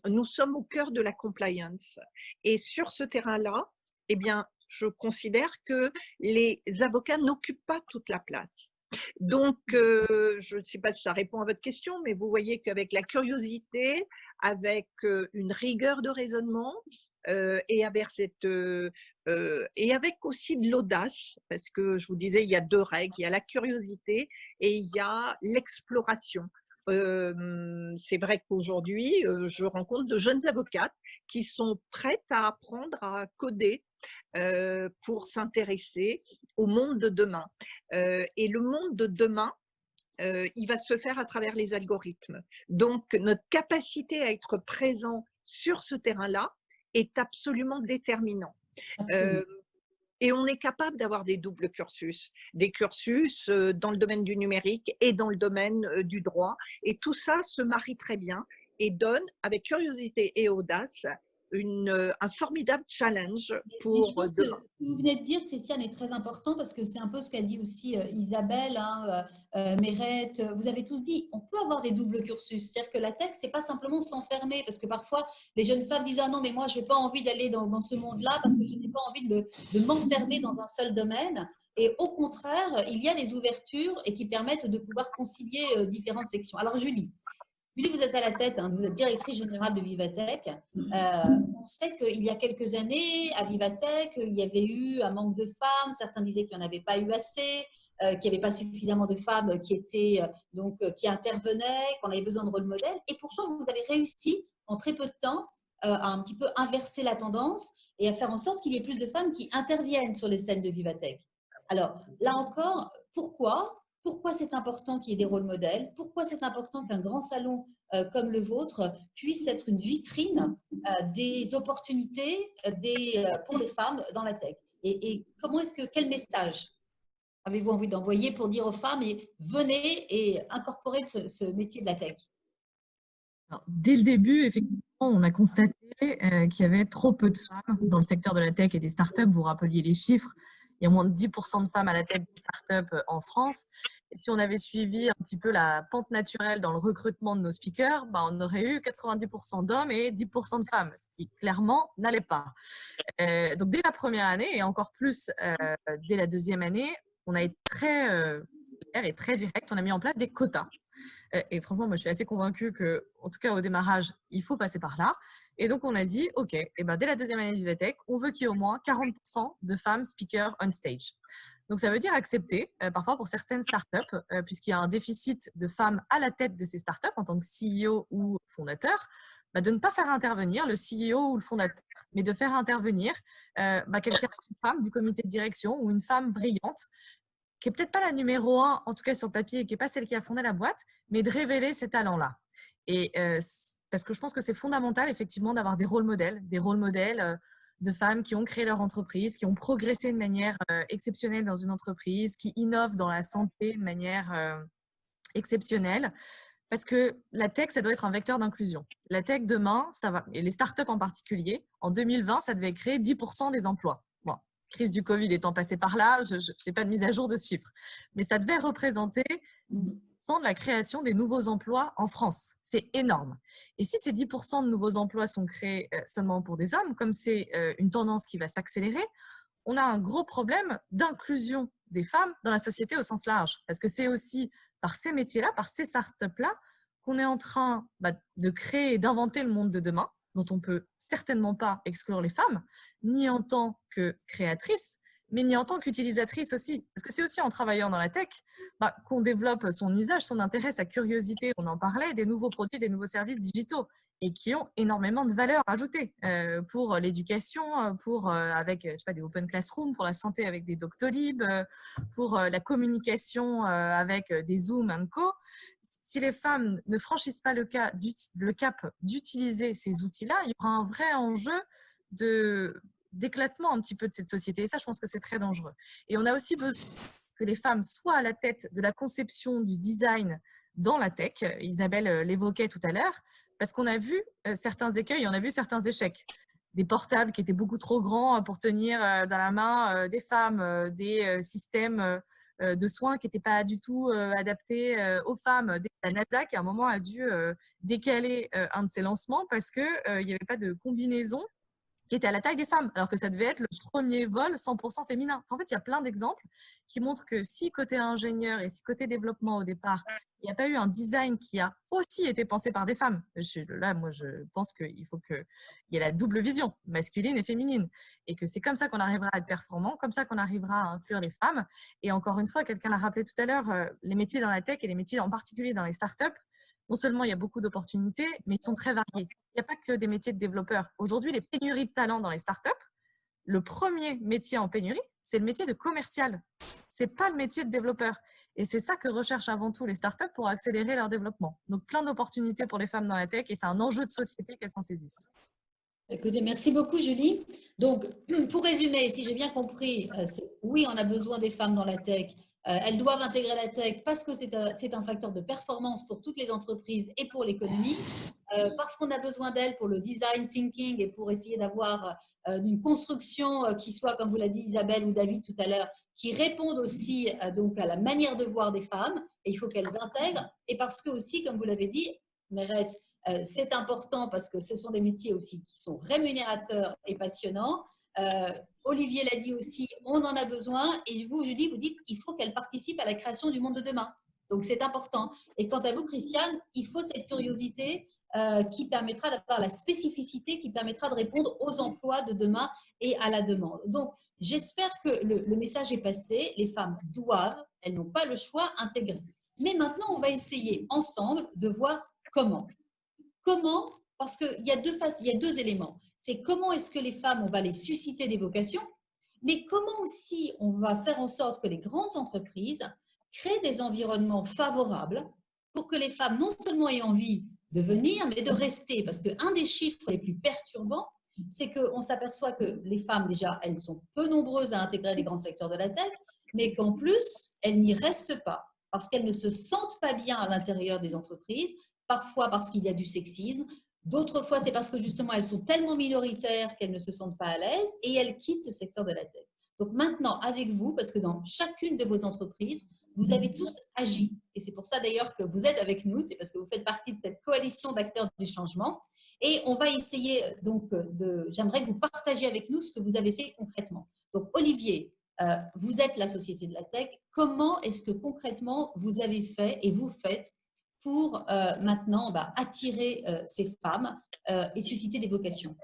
nous sommes au cœur de la compliance. Et sur ce terrain-là, eh bien, je considère que les avocats n'occupent pas toute la place. Donc, je ne sais pas si ça répond à votre question, mais vous voyez qu'avec la curiosité, avec une rigueur de raisonnement et avec aussi de l'audace, parce que je vous disais, il y a deux règles, il y a la curiosité et il y a l'exploration. C'est vrai qu'aujourd'hui, je rencontre de jeunes avocates qui sont prêtes à apprendre à coder pour s'intéresser au monde de demain. Et le monde de demain, il va se faire à travers les algorithmes. Donc, notre capacité à être présent sur ce terrain-là est absolument déterminant. Et on est capable d'avoir des doubles cursus, des cursus dans le domaine du numérique et dans le domaine du droit. Et tout ça se marie très bien et donne, avec curiosité et audace, un formidable challenge Et pour je pense que ce que vous venez de dire, Christiane, est très important parce que c'est un peu ce qu'a dit aussi Isabelle, hein, Mérette. Vous avez tous dit, on peut avoir des doubles cursus. C'est-à-dire que la tech, c'est pas simplement s'enfermer parce que parfois, les jeunes femmes disent « Ah non, mais moi, je n'ai pas envie d'aller dans ce monde-là parce que je n'ai pas envie de m'enfermer dans un seul domaine. » Et au contraire, il y a des ouvertures et qui permettent de pouvoir concilier différentes sections. Alors, Julie, vous êtes à la tête, hein, vous êtes directrice générale de Vivatech. On sait qu'il y a quelques années, à Vivatech, il y avait eu un manque de femmes. Certains disaient qu'il n'y en avait pas eu assez, qu'il n'y avait pas suffisamment de femmes qui intervenaient, qu'on avait besoin de rôle modèle. Et pourtant, vous avez réussi, en très peu de temps, à un petit peu inverser la tendance et à faire en sorte qu'il y ait plus de femmes qui interviennent sur les scènes de Vivatech. Alors, là encore, pourquoi c'est important qu'il y ait des rôles modèles? Pourquoi c'est important qu'un grand salon comme le vôtre puisse être une vitrine des opportunités pour les femmes dans la tech? Et quel message avez-vous envie d'envoyer pour dire aux femmes venez et incorporez ce métier de la tech? Alors, dès le début, effectivement, on a constaté qu'il y avait trop peu de femmes dans le secteur de la tech et des startups. Vous rappeliez les chiffres. Il y a moins de 10% de femmes à la tête des startups en France. Et si on avait suivi un petit peu la pente naturelle dans le recrutement de nos speakers, on aurait eu 90% d'hommes et 10% de femmes, ce qui clairement n'allait pas. Donc dès la première année et encore plus dès la deuxième année, on a été très clair et très direct. On a mis en place des quotas. Et franchement, moi, je suis assez convaincue que, en tout cas, au démarrage, il faut passer par là. Et donc, on a dit, OK, dès la deuxième année de Vivatech, on veut qu'il y ait au moins 40% de femmes speakers on stage. Donc, ça veut dire accepter, parfois pour certaines startups, puisqu'il y a un déficit de femmes à la tête de ces startups en tant que CEO ou fondateur, de ne pas faire intervenir le CEO ou le fondateur, mais de faire intervenir quelqu'un, une femme du comité de direction ou une femme brillante qui n'est peut-être pas la numéro 1, en tout cas sur le papier, et qui n'est pas celle qui a fondé la boîte, mais de révéler ces talents-là. Et parce que je pense que c'est fondamental, effectivement, d'avoir des rôles modèles de femmes qui ont créé leur entreprise, qui ont progressé de manière exceptionnelle dans une entreprise, qui innovent dans la santé de manière exceptionnelle. Parce que la tech, ça doit être un vecteur d'inclusion. La tech, demain, ça va, et les startups en particulier, en 2020, ça devait créer 10% des emplois. Bon, crise du Covid étant passée par là, je n'ai pas de mise à jour de ce chiffre. Mais ça devait représenter 10% de la création des nouveaux emplois en France. C'est énorme. Et si ces 10% de nouveaux emplois sont créés seulement pour des hommes, comme c'est une tendance qui va s'accélérer, on a un gros problème d'inclusion des femmes dans la société au sens large. Parce que c'est aussi par ces métiers-là, par ces startups-là, qu'on est en train de créer et d'inventer le monde de demain, dont on ne peut certainement pas exclure les femmes, ni en tant que créatrices, mais ni en tant qu'utilisatrices aussi. Parce que c'est aussi en travaillant dans la tech qu'on développe son usage, son intérêt, sa curiosité, on en parlait, des nouveaux produits, des nouveaux services digitaux et qui ont énormément de valeur ajoutée pour l'éducation, pour avec des open classrooms, pour la santé avec des Doctolib, pour la communication avec des Zoom & Co. Si les femmes ne franchissent pas le cap d'utiliser ces outils-là, il y aura un vrai enjeu d'éclatement un petit peu de cette société. Et ça, je pense que c'est très dangereux. Et on a aussi besoin que les femmes soient à la tête de la conception du design dans la tech. Isabelle l'évoquait tout à l'heure. Parce qu'on a vu certains écueils, on a vu certains échecs. Des portables qui étaient beaucoup trop grands pour tenir dans la main des femmes, des systèmes de soins qui n'étaient pas du tout adaptés aux femmes. La NASA, qui à un moment a dû décaler un de ses lancements parce qu'il n'y avait pas de combinaison qui était à la taille des femmes, alors que ça devait être le premier vol 100% féminin. En fait, il y a plein d'exemples qui montrent que si côté ingénieur et si côté développement au départ, il n'y a pas eu un design qui a aussi été pensé par des femmes. Moi, je pense qu'il faut qu'il y ait la double vision, masculine et féminine, et que c'est comme ça qu'on arrivera à être performant, comme ça qu'on arrivera à inclure les femmes. Et encore une fois, quelqu'un l'a rappelé tout à l'heure, les métiers dans la tech et les métiers en particulier dans les startups, non seulement il y a beaucoup d'opportunités, mais ils sont très variés. Il n'y a pas que des métiers de développeurs. Aujourd'hui, les pénuries de talents dans les startups, le premier métier en pénurie, c'est le métier de commercial. Ce n'est pas le métier de développeur. Et c'est ça que recherchent avant tout les startups pour accélérer leur développement. Donc, plein d'opportunités pour les femmes dans la tech et c'est un enjeu de société qu'elles s'en saisissent. Écoutez, merci beaucoup, Julie. Donc, pour résumer, si j'ai bien compris, oui, on a besoin des femmes dans la tech. Elles doivent intégrer la tech parce que c'est un facteur de performance pour toutes les entreprises et pour l'économie, parce qu'on a besoin d'elles pour le design thinking et pour essayer d'avoir une construction qui soit, comme vous l'a dit Isabelle ou David tout à l'heure, qui réponde aussi donc à la manière de voir des femmes, et il faut qu'elles intègrent, et parce que aussi, comme vous l'avez dit, Mérette, c'est important parce que ce sont des métiers aussi qui sont rémunérateurs et passionnants. Olivier l'a dit aussi, on en a besoin. Et vous, Julie, vous dites qu'il faut qu'elle participe à la création du monde de demain. Donc, c'est important. Et quant à vous, Christiane, il faut cette curiosité qui permettra d'avoir la spécificité qui permettra de répondre aux emplois de demain et à la demande. Donc, j'espère que le message est passé. Les femmes doivent, elles n'ont pas le choix, intégrer. Mais maintenant, on va essayer ensemble de voir comment. Comment? Parce qu'il y a deux éléments. C'est comment est-ce que les femmes, on va les susciter des vocations, mais comment aussi on va faire en sorte que les grandes entreprises créent des environnements favorables pour que les femmes non seulement aient envie de venir, mais de rester. Parce qu'un des chiffres les plus perturbants, c'est qu'on s'aperçoit que les femmes, déjà, elles sont peu nombreuses à intégrer les grands secteurs de la tech, mais qu'en plus, elles n'y restent pas parce qu'elles ne se sentent pas bien à l'intérieur des entreprises, parfois parce qu'il y a du sexisme, d'autres fois c'est parce que justement elles sont tellement minoritaires qu'elles ne se sentent pas à l'aise et elles quittent ce secteur de la tech. Donc maintenant avec vous, parce que dans chacune de vos entreprises, vous avez tous agi, et c'est pour ça d'ailleurs que vous êtes avec nous, c'est parce que vous faites partie de cette coalition d'acteurs du changement, et on va essayer donc j'aimerais que vous partagiez avec nous ce que vous avez fait concrètement. Donc Olivier, vous êtes la société de la tech, comment est-ce que concrètement vous avez fait et vous faites pour maintenant attirer ces femmes et susciter des vocations?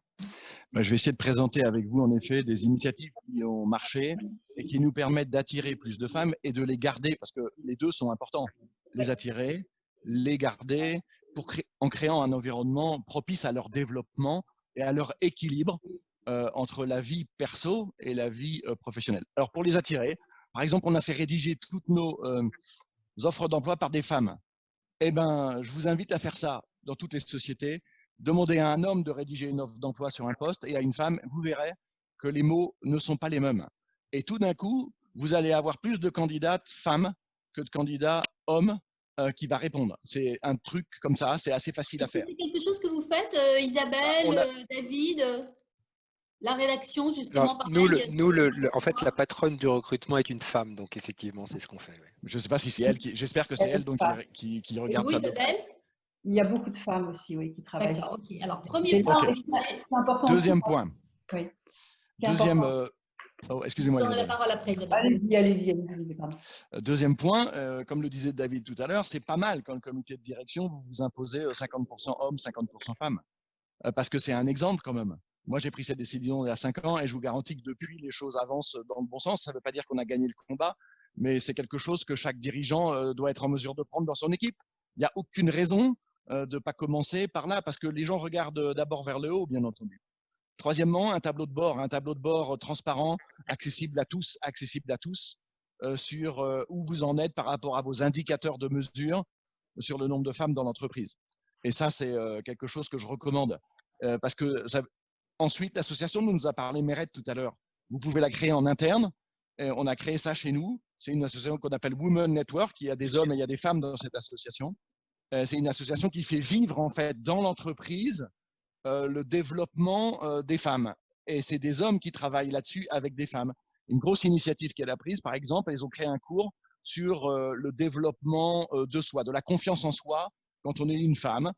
Je vais essayer de présenter avec vous en effet des initiatives qui ont marché et qui nous permettent d'attirer plus de femmes et de les garder, parce que les deux sont importants, les attirer, les garder, en créant un environnement propice à leur développement et à leur équilibre entre la vie perso et la vie professionnelle. Alors pour les attirer, par exemple, on a fait rédiger toutes nos offres d'emploi par des femmes. Eh ben, je vous invite à faire ça dans toutes les sociétés. Demandez à un homme de rédiger une offre d'emploi sur un poste et à une femme, vous verrez que les mots ne sont pas les mêmes. Et tout d'un coup, vous allez avoir plus de candidates femmes que de candidats hommes qui va répondre. C'est un truc comme ça, c'est assez facile à faire. C'est quelque chose que vous faites, Isabelle, David, la rédaction justement. En fait, la patronne du recrutement est une femme, donc effectivement, c'est ce qu'on fait. Ouais. Je ne sais pas si c'est elle, j'espère que c'est elle donc, qui regarde ça. Il y a beaucoup de femmes aussi, oui, qui travaillent. D'accord, ok. Alors, premier point, c'est important. Deuxième point. Oui. Deuxième. Oh, excusez-moi. La parole après, allez-y. Deuxième point, comme le disait David tout à l'heure, c'est pas mal quand le comité de direction vous imposez 50% hommes, 50% femmes, parce que c'est un exemple quand même. Moi, j'ai pris cette décision il y a 5 ans et je vous garantis que depuis, les choses avancent dans le bon sens. Ça ne veut pas dire qu'on a gagné le combat, mais c'est quelque chose que chaque dirigeant doit être en mesure de prendre dans son équipe. Il n'y a aucune raison de ne pas commencer par là, parce que les gens regardent d'abord vers le haut, bien entendu. Troisièmement, un tableau de bord transparent, accessible à tous sur où vous en êtes par rapport à vos indicateurs de mesure sur le nombre de femmes dans l'entreprise. Et ça, c'est quelque chose que je recommande, parce que ensuite, l'association nous a parlé Mérette tout à l'heure. Vous pouvez la créer en interne. Et on a créé ça chez nous. C'est une association qu'on appelle Women Network. Il y a des hommes et il y a des femmes dans cette association. C'est une association qui fait vivre en fait dans l'entreprise le développement des femmes. Et c'est des hommes qui travaillent là-dessus avec des femmes. Une grosse initiative qu'elle a prise, par exemple, ils ont créé un cours sur le développement de soi, de la confiance en soi quand on est une femme,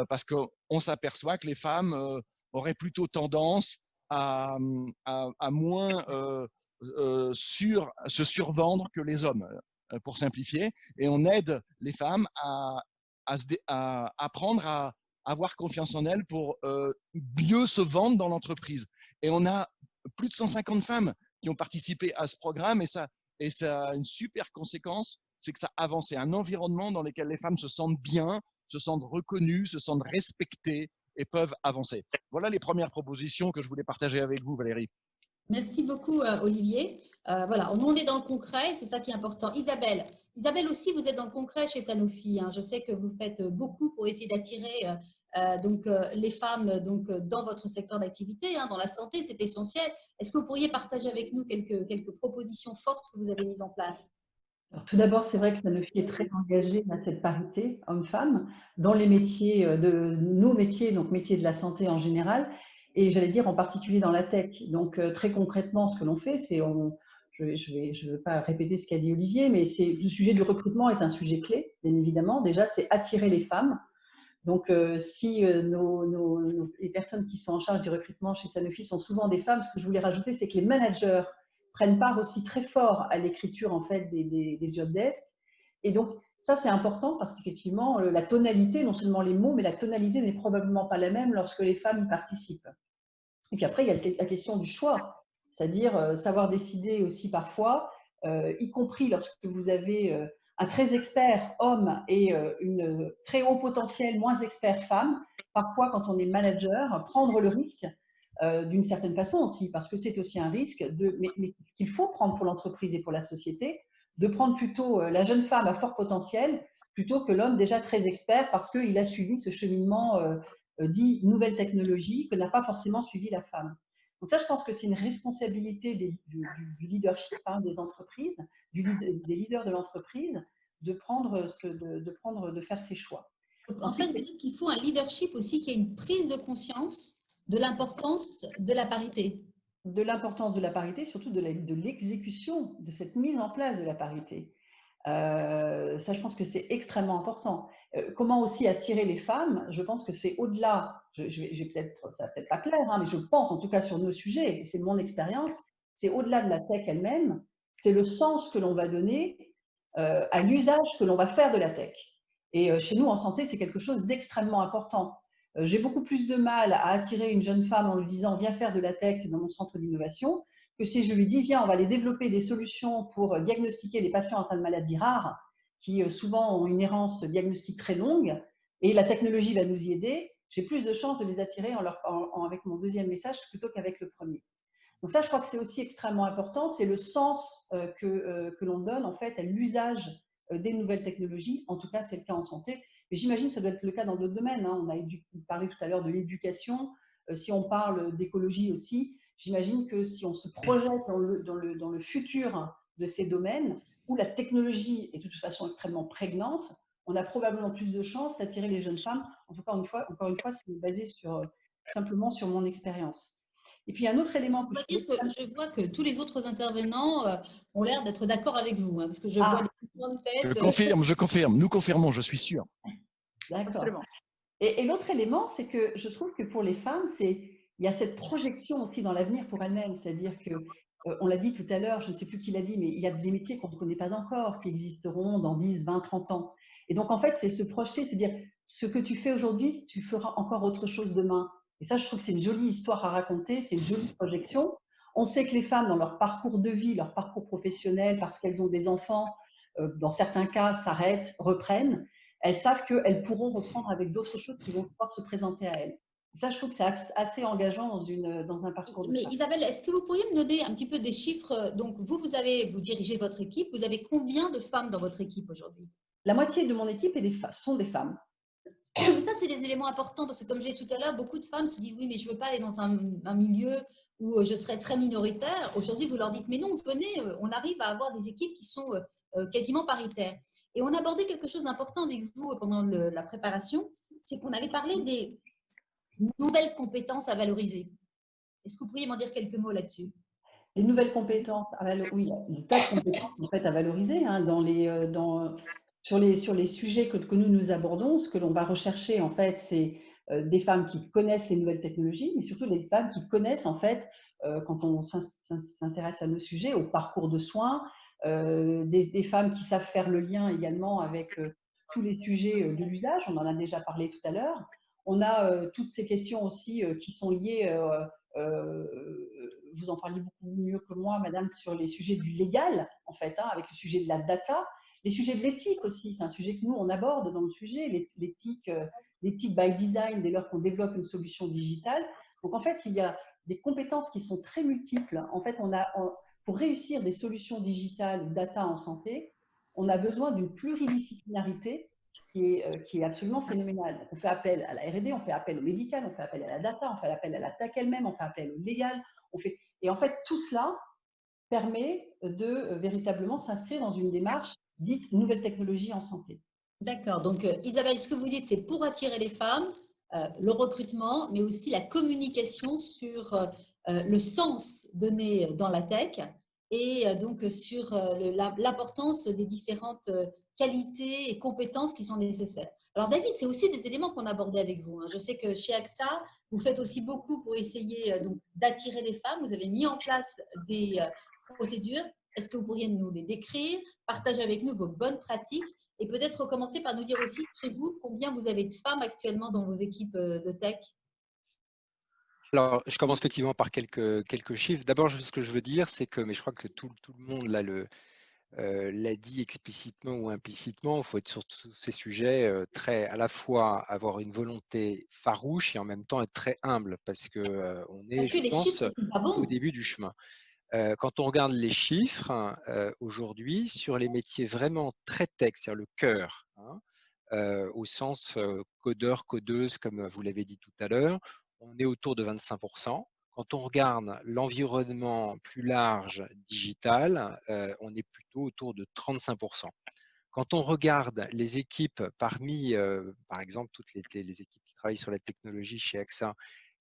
parce qu'on s'aperçoit que les femmes auraient plutôt tendance à moins se survendre que les hommes, pour simplifier. Et on aide les femmes à apprendre à avoir confiance en elles pour mieux se vendre dans l'entreprise. Et on a plus de 150 femmes qui ont participé à ce programme, et ça a une super conséquence, c'est que ça avance. C'est un environnement dans lequel les femmes se sentent bien, se sentent reconnues, se sentent respectées et peuvent avancer. Voilà les premières propositions que je voulais partager avec vous, Valérie. Merci beaucoup, Olivier. Voilà, on est dans le concret, c'est ça qui est important. Isabelle aussi, vous êtes dans le concret chez Sanofi. Hein. Je sais que vous faites beaucoup pour essayer d'attirer les femmes dans votre secteur d'activité, dans la santé, c'est essentiel. Est-ce que vous pourriez partager avec nous quelques propositions fortes que vous avez mises en place? Alors, tout d'abord, c'est vrai que Sanofi est très engagé à cette parité homme-femme dans les métiers de nos métiers, donc métiers de la santé en général, et j'allais dire en particulier dans la tech. Donc très concrètement, ce que l'on fait, c'est, je ne veux pas répéter ce qu'a dit Olivier, mais le sujet du recrutement est un sujet clé, bien évidemment. Déjà, c'est attirer les femmes. Donc, si les personnes qui sont en charge du recrutement chez Sanofi sont souvent des femmes, ce que je voulais rajouter, c'est que les managers prennent part aussi très fort à l'écriture en fait des job desks. Et donc, ça, c'est important parce qu'effectivement, la tonalité, non seulement les mots, mais la tonalité n'est probablement pas la même lorsque les femmes y participent. Et puis après, il y a la question du choix, c'est-à-dire savoir décider aussi parfois, y compris lorsque vous avez un très expert homme et une très haut potentiel moins expert femme, parfois quand on est manager, prendre le risque d'une certaine façon aussi, parce que c'est aussi un risque, mais qu'il faut prendre pour l'entreprise et pour la société, de prendre plutôt la jeune femme à fort potentiel plutôt que l'homme déjà très expert parce qu'il a suivi ce cheminement dit nouvelle technologie que n'a pas forcément suivi la femme. Donc ça, je pense que c'est une responsabilité du leadership des entreprises, des leaders de l'entreprise, de faire ses choix. Donc, en fait, vous dites qu'il faut un leadership aussi qui ait une prise de conscience de l'importance de la parité. De l'importance de la parité, surtout de l'exécution de cette mise en place de la parité. Ça, je pense que c'est extrêmement important. Comment aussi attirer les femmes? Je pense que c'est au-delà, ça va peut-être pas clair, mais je pense en tout cas sur nos sujets, et c'est mon expérience, c'est au-delà de la tech elle-même, c'est le sens que l'on va donner à l'usage que l'on va faire de la tech. Et chez nous, en santé, c'est quelque chose d'extrêmement important. J'ai beaucoup plus de mal à attirer une jeune femme en lui disant « Viens faire de la tech dans mon centre d'innovation » que si je lui dis « Viens, on va aller développer des solutions pour diagnostiquer les patients atteints de maladies rares qui souvent ont une errance diagnostique très longue et la technologie va nous y aider », j'ai plus de chances de les attirer avec mon deuxième message plutôt qu'avec le premier. Donc ça, je crois que c'est aussi extrêmement important, c'est le sens que l'on donne en fait à l'usage des nouvelles technologies, en tout cas c'est le cas en santé, mais j'imagine que ça doit être le cas dans d'autres domaines. On a parlé tout à l'heure de l'éducation, si on parle d'écologie aussi, j'imagine que si on se projette dans le futur de ces domaines, où la technologie est de toute façon extrêmement prégnante, on a probablement plus de chances d'attirer les jeunes femmes. En tout cas, encore une fois, c'est basé simplement sur mon expérience. Et puis, un autre élément que je vois que tous les autres intervenants ont l'air d'être d'accord avec vous, parce que je vois des points de tête. Je confirme, nous confirmons, je suis sûr. D'accord. Et l'autre élément, c'est que je trouve que pour les femmes, il y a cette projection aussi dans l'avenir pour elles-mêmes, c'est-à-dire que, on l'a dit tout à l'heure, je ne sais plus qui l'a dit, mais il y a des métiers qu'on ne connaît pas encore, qui existeront dans 10, 20, 30 ans. Et donc, en fait, c'est se projeter, se dire, ce que tu fais aujourd'hui, tu feras encore autre chose demain. Et ça, je trouve que c'est une jolie histoire à raconter, c'est une jolie projection. On sait que les femmes, dans leur parcours de vie, leur parcours professionnel, parce qu'elles ont des enfants, dans certains cas, s'arrêtent, reprennent. Elles savent qu'elles pourront reprendre avec d'autres choses qui vont pouvoir se présenter à elles. Et ça, je trouve que c'est assez engageant dans un parcours de Mais femme. Isabelle, est-ce que vous pourriez me donner un petit peu des chiffres? Donc, vous dirigez votre équipe. Vous avez combien de femmes dans votre équipe aujourd'hui? La moitié de mon équipe sont des femmes. Ça, c'est des éléments importants parce que, comme je l'ai dit tout à l'heure, beaucoup de femmes se disent « Oui, mais je ne veux pas aller dans un milieu où je serais très minoritaire. » Aujourd'hui, vous leur dites « Mais non, venez, on arrive à avoir des équipes qui sont quasiment paritaires. » Et on a abordé quelque chose d'important avec vous pendant la préparation, c'est qu'on avait parlé des nouvelles compétences à valoriser. Est-ce que vous pourriez m'en dire quelques mots là-dessus? Les nouvelles compétences, oui, les tas de compétences en fait, à valoriser sur les sujets que nous abordons. Ce que l'on va rechercher, en fait, c'est des femmes qui connaissent les nouvelles technologies, mais surtout des femmes qui connaissent, en fait, quand on s'intéresse à nos sujets, au parcours de soins, des femmes qui savent faire le lien également avec tous les sujets de l'usage. On en a déjà parlé tout à l'heure. On a toutes ces questions aussi qui sont liées vous en parlez beaucoup mieux que moi, madame, sur les sujets du légal, en fait, avec le sujet de la data, les sujets de l'éthique aussi, c'est un sujet que nous, on aborde dans le sujet, l'éthique by design, dès lors qu'on développe une solution digitale. Donc, en fait, il y a des compétences qui sont très multiples. En fait, pour réussir des solutions digitales, data en santé, on a besoin d'une pluridisciplinarité qui est absolument phénoménal. On fait appel à la R&D, on fait appel au médical, on fait appel à la data, on fait appel à la tech elle-même, on fait appel au légal. Et en fait, tout cela permet de véritablement s'inscrire dans une démarche dite nouvelle technologie en santé. D'accord. Donc, Isabelle, ce que vous dites, c'est pour attirer les femmes, le recrutement, mais aussi la communication sur le sens donné dans la tech et donc sur l'importance des différentes qualités et compétences qui sont nécessaires. Alors, David, c'est aussi des éléments qu'on abordait avec vous. Je sais que chez AXA, vous faites aussi beaucoup pour essayer donc d'attirer des femmes. Vous avez mis en place des procédures. Est-ce que vous pourriez nous les décrire, partager avec nous vos bonnes pratiques et peut-être commencer par nous dire aussi chez vous combien vous avez de femmes actuellement dans vos équipes de tech? Alors, je commence effectivement par quelques chiffres. D'abord, ce que je veux dire, c'est que, mais je crois que tout le monde l'a dit explicitement ou implicitement, il faut être sur tous ces sujets très, à la fois avoir une volonté farouche et en même temps être très humble parce que on est, Parce que je les pense, chiffres ne sont pas au bons. début du chemin. Quand on regarde les chiffres aujourd'hui sur les métiers vraiment très tech, c'est-à-dire le cœur, au sens codeur, codeuse, comme vous l'avez dit tout à l'heure, on est autour de 25%. Quand on regarde l'environnement plus large digital, on est plutôt autour de 35%. Quand on regarde les équipes parmi, par exemple, toutes les équipes qui travaillent sur la technologie chez AXA,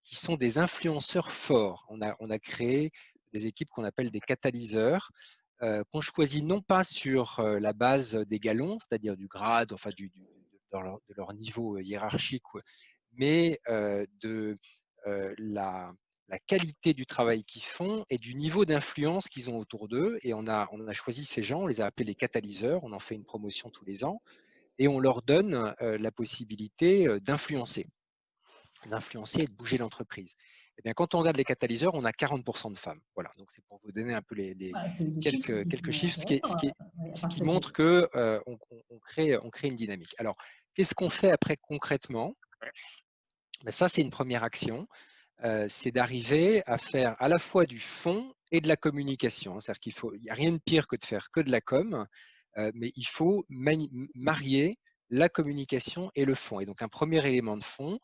qui sont des influenceurs forts, on a créé des équipes qu'on appelle des catalyseurs, qu'on choisit non pas sur la base des galons, c'est-à-dire du grade, enfin de leur niveau hiérarchique, mais de la qualité du travail qu'ils font et du niveau d'influence qu'ils ont autour d'eux. Et on a choisi ces gens, on les a appelés les catalyseurs, on en fait une promotion tous les ans, et on leur donne la possibilité d'influencer et de bouger l'entreprise. Et bien, quand on regarde les catalyseurs, on a 40% de femmes. Voilà, donc c'est pour vous donner un peu quelques chiffres, ce qui montre que on crée une dynamique. Alors, qu'est-ce qu'on fait après concrètement? Ben, ça, c'est une première action. C'est d'arriver à faire à la fois du fond et de la communication. C'est-à-dire qu'il n'y a rien de pire que de faire que de la com, mais il faut marier la communication et le fond. Et donc, un premier élément de fond,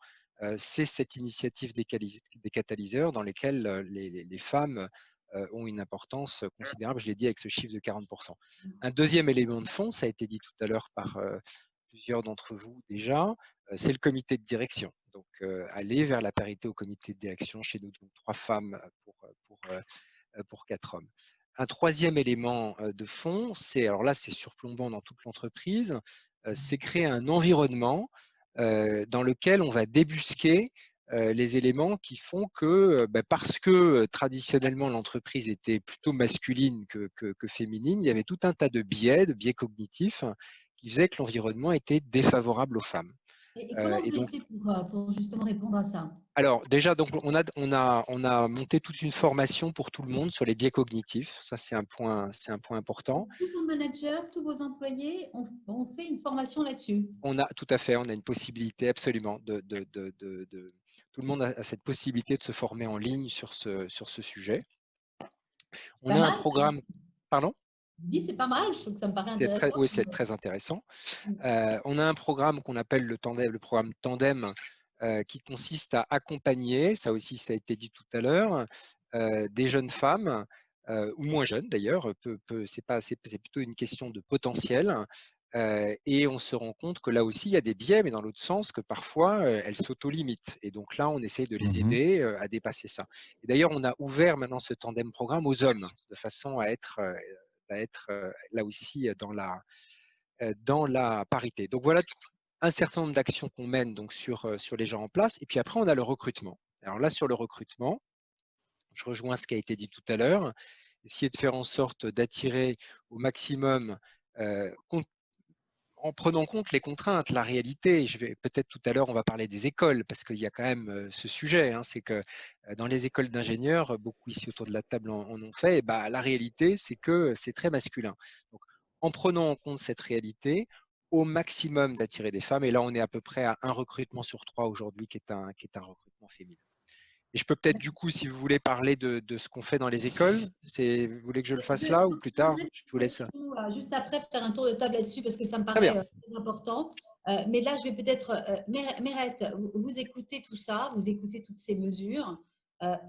c'est cette initiative des catalyseurs dans lesquels les femmes ont une importance considérable, je l'ai dit avec ce chiffre de 40%. Un deuxième élément de fond, ça a été dit tout à l'heure par plusieurs d'entre vous déjà, c'est le comité de direction. Donc, aller vers la parité au comité de direction chez nous, donc 3 femmes pour 4 hommes. Un troisième élément de fond, alors là, c'est surplombant dans toute l'entreprise, c'est créer un environnement dans lequel on va débusquer les éléments qui font que, parce que traditionnellement l'entreprise était plutôt masculine que féminine, il y avait tout un tas de biais cognitifs qui faisaient que l'environnement était défavorable aux femmes. Et comment vous avez fait pour justement répondre à ça? Alors déjà, donc, on a monté toute une formation pour tout le monde sur les biais cognitifs. Ça, c'est un point important. Tous vos managers, tous vos employés ont fait une formation là-dessus? Tout à fait, on a une possibilité absolument tout le monde a cette possibilité de se former en ligne sur ce sujet. On a un programme… Pardon ? Je dis c'est pas mal, je trouve que ça me paraît intéressant. Oui, c'est très intéressant. On a un programme qu'on appelle le programme Tandem, qui consiste à accompagner, ça aussi ça a été dit tout à l'heure, des jeunes femmes, ou moins jeunes d'ailleurs, c'est plutôt une question de potentiel, et on se rend compte que là aussi il y a des biais, mais dans l'autre sens, que parfois elles s'auto-limitent. Et donc là, on essaye de les aider à dépasser ça. Et d'ailleurs, on a ouvert maintenant ce Tandem programme aux hommes, de façon à être là aussi dans la parité. Donc voilà un certain nombre d'actions qu'on mène donc sur les gens en place. Et puis après, on a le recrutement. Alors là, sur le recrutement, je rejoins ce qui a été dit tout à l'heure, essayer de faire en sorte d'attirer au maximum, en prenant en compte les contraintes, la réalité. Peut-être tout à l'heure, on va parler des écoles, parce qu'il y a quand même ce sujet, c'est que dans les écoles d'ingénieurs, beaucoup ici autour de la table en ont fait, et la réalité, c'est que c'est très masculin. Donc, en prenant en compte cette réalité, au maximum d'attirer des femmes, et là, on est à peu près à un recrutement sur 3 aujourd'hui qui est un recrutement féminin. Et je peux peut-être du coup, si vous voulez, parler de ce qu'on fait dans les écoles. Vous voulez que je le fasse là ou plus tard? Je vous laisse. Juste après, faire un tour de table là-dessus parce que ça me paraît très important. Mais là, je vais peut-être… Mérette, vous écoutez tout ça, vous écoutez toutes ces mesures.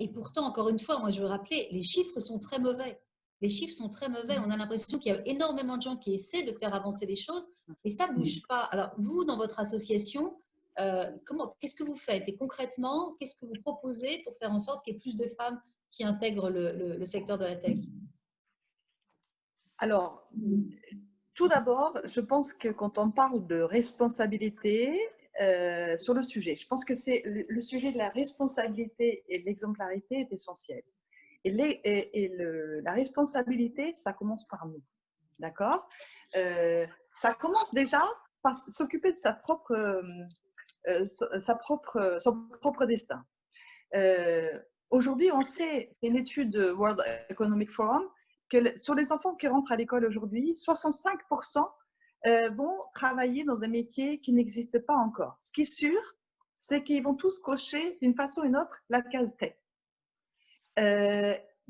Et pourtant, encore une fois, moi, je veux rappeler, les chiffres sont très mauvais. Les chiffres sont très mauvais. On a l'impression qu'il y a énormément de gens qui essaient de faire avancer les choses, et ça ne bouge pas. Alors, vous, dans votre association, qu'est-ce que vous faites? Et concrètement, qu'est-ce que vous proposez pour faire en sorte qu'il y ait plus de femmes qui intègrent le secteur de la tech? Alors, tout d'abord, je pense que quand on parle de responsabilité sur le sujet, je pense que c'est le sujet de la responsabilité et de l'exemplarité est essentiel. La responsabilité, ça commence par nous, d'accord? Ça commence déjà par s'occuper de son propre destin. Aujourd'hui, on sait, c'est une étude de World Economic Forum, que sur les enfants qui rentrent à l'école aujourd'hui, 65% vont travailler dans un métier qui n'existe pas encore. Ce qui est sûr, c'est qu'ils vont tous cocher d'une façon ou d'une autre la case tech.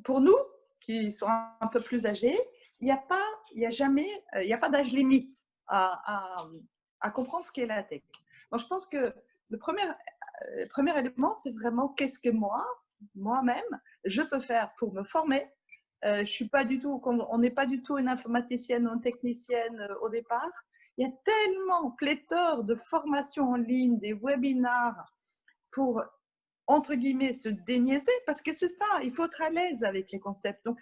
Pour nous, qui sont un peu plus âgés, il n'y a pas d'âge limite à comprendre ce qu'est la tech. Donc, je pense que le premier élément, c'est vraiment qu'est-ce que moi-même, je peux faire pour me former. Je suis pas du tout, on n'est pas du tout une informaticienne ou une technicienne au départ. Il y a tellement pléthore de formations en ligne, des webinars pour, entre guillemets, se déniaiser, parce que c'est ça, il faut être à l'aise avec les concepts. Donc,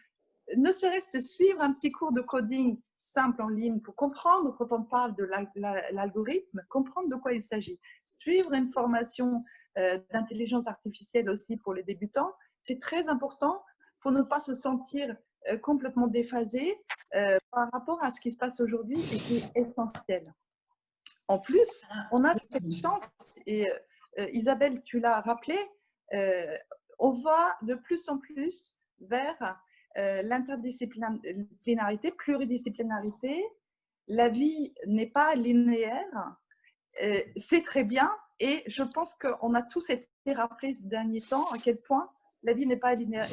ne serait-ce que suivre un petit cours de coding simple en ligne pour comprendre, quand on parle de l'algorithme, comprendre de quoi il s'agit. Suivre une formation d'intelligence artificielle aussi pour les débutants, c'est très important pour ne pas se sentir complètement déphasé par rapport à ce qui se passe aujourd'hui et qui est essentiel. En plus, on a cette chance, et Isabelle, tu l'as rappelé, on va de plus en plus vers l'interdisciplinarité, pluridisciplinarité. La vie n'est pas linéaire, c'est très bien, et je pense qu'on a tous été rappelés ces derniers temps à quel point la vie n'est pas linéaire,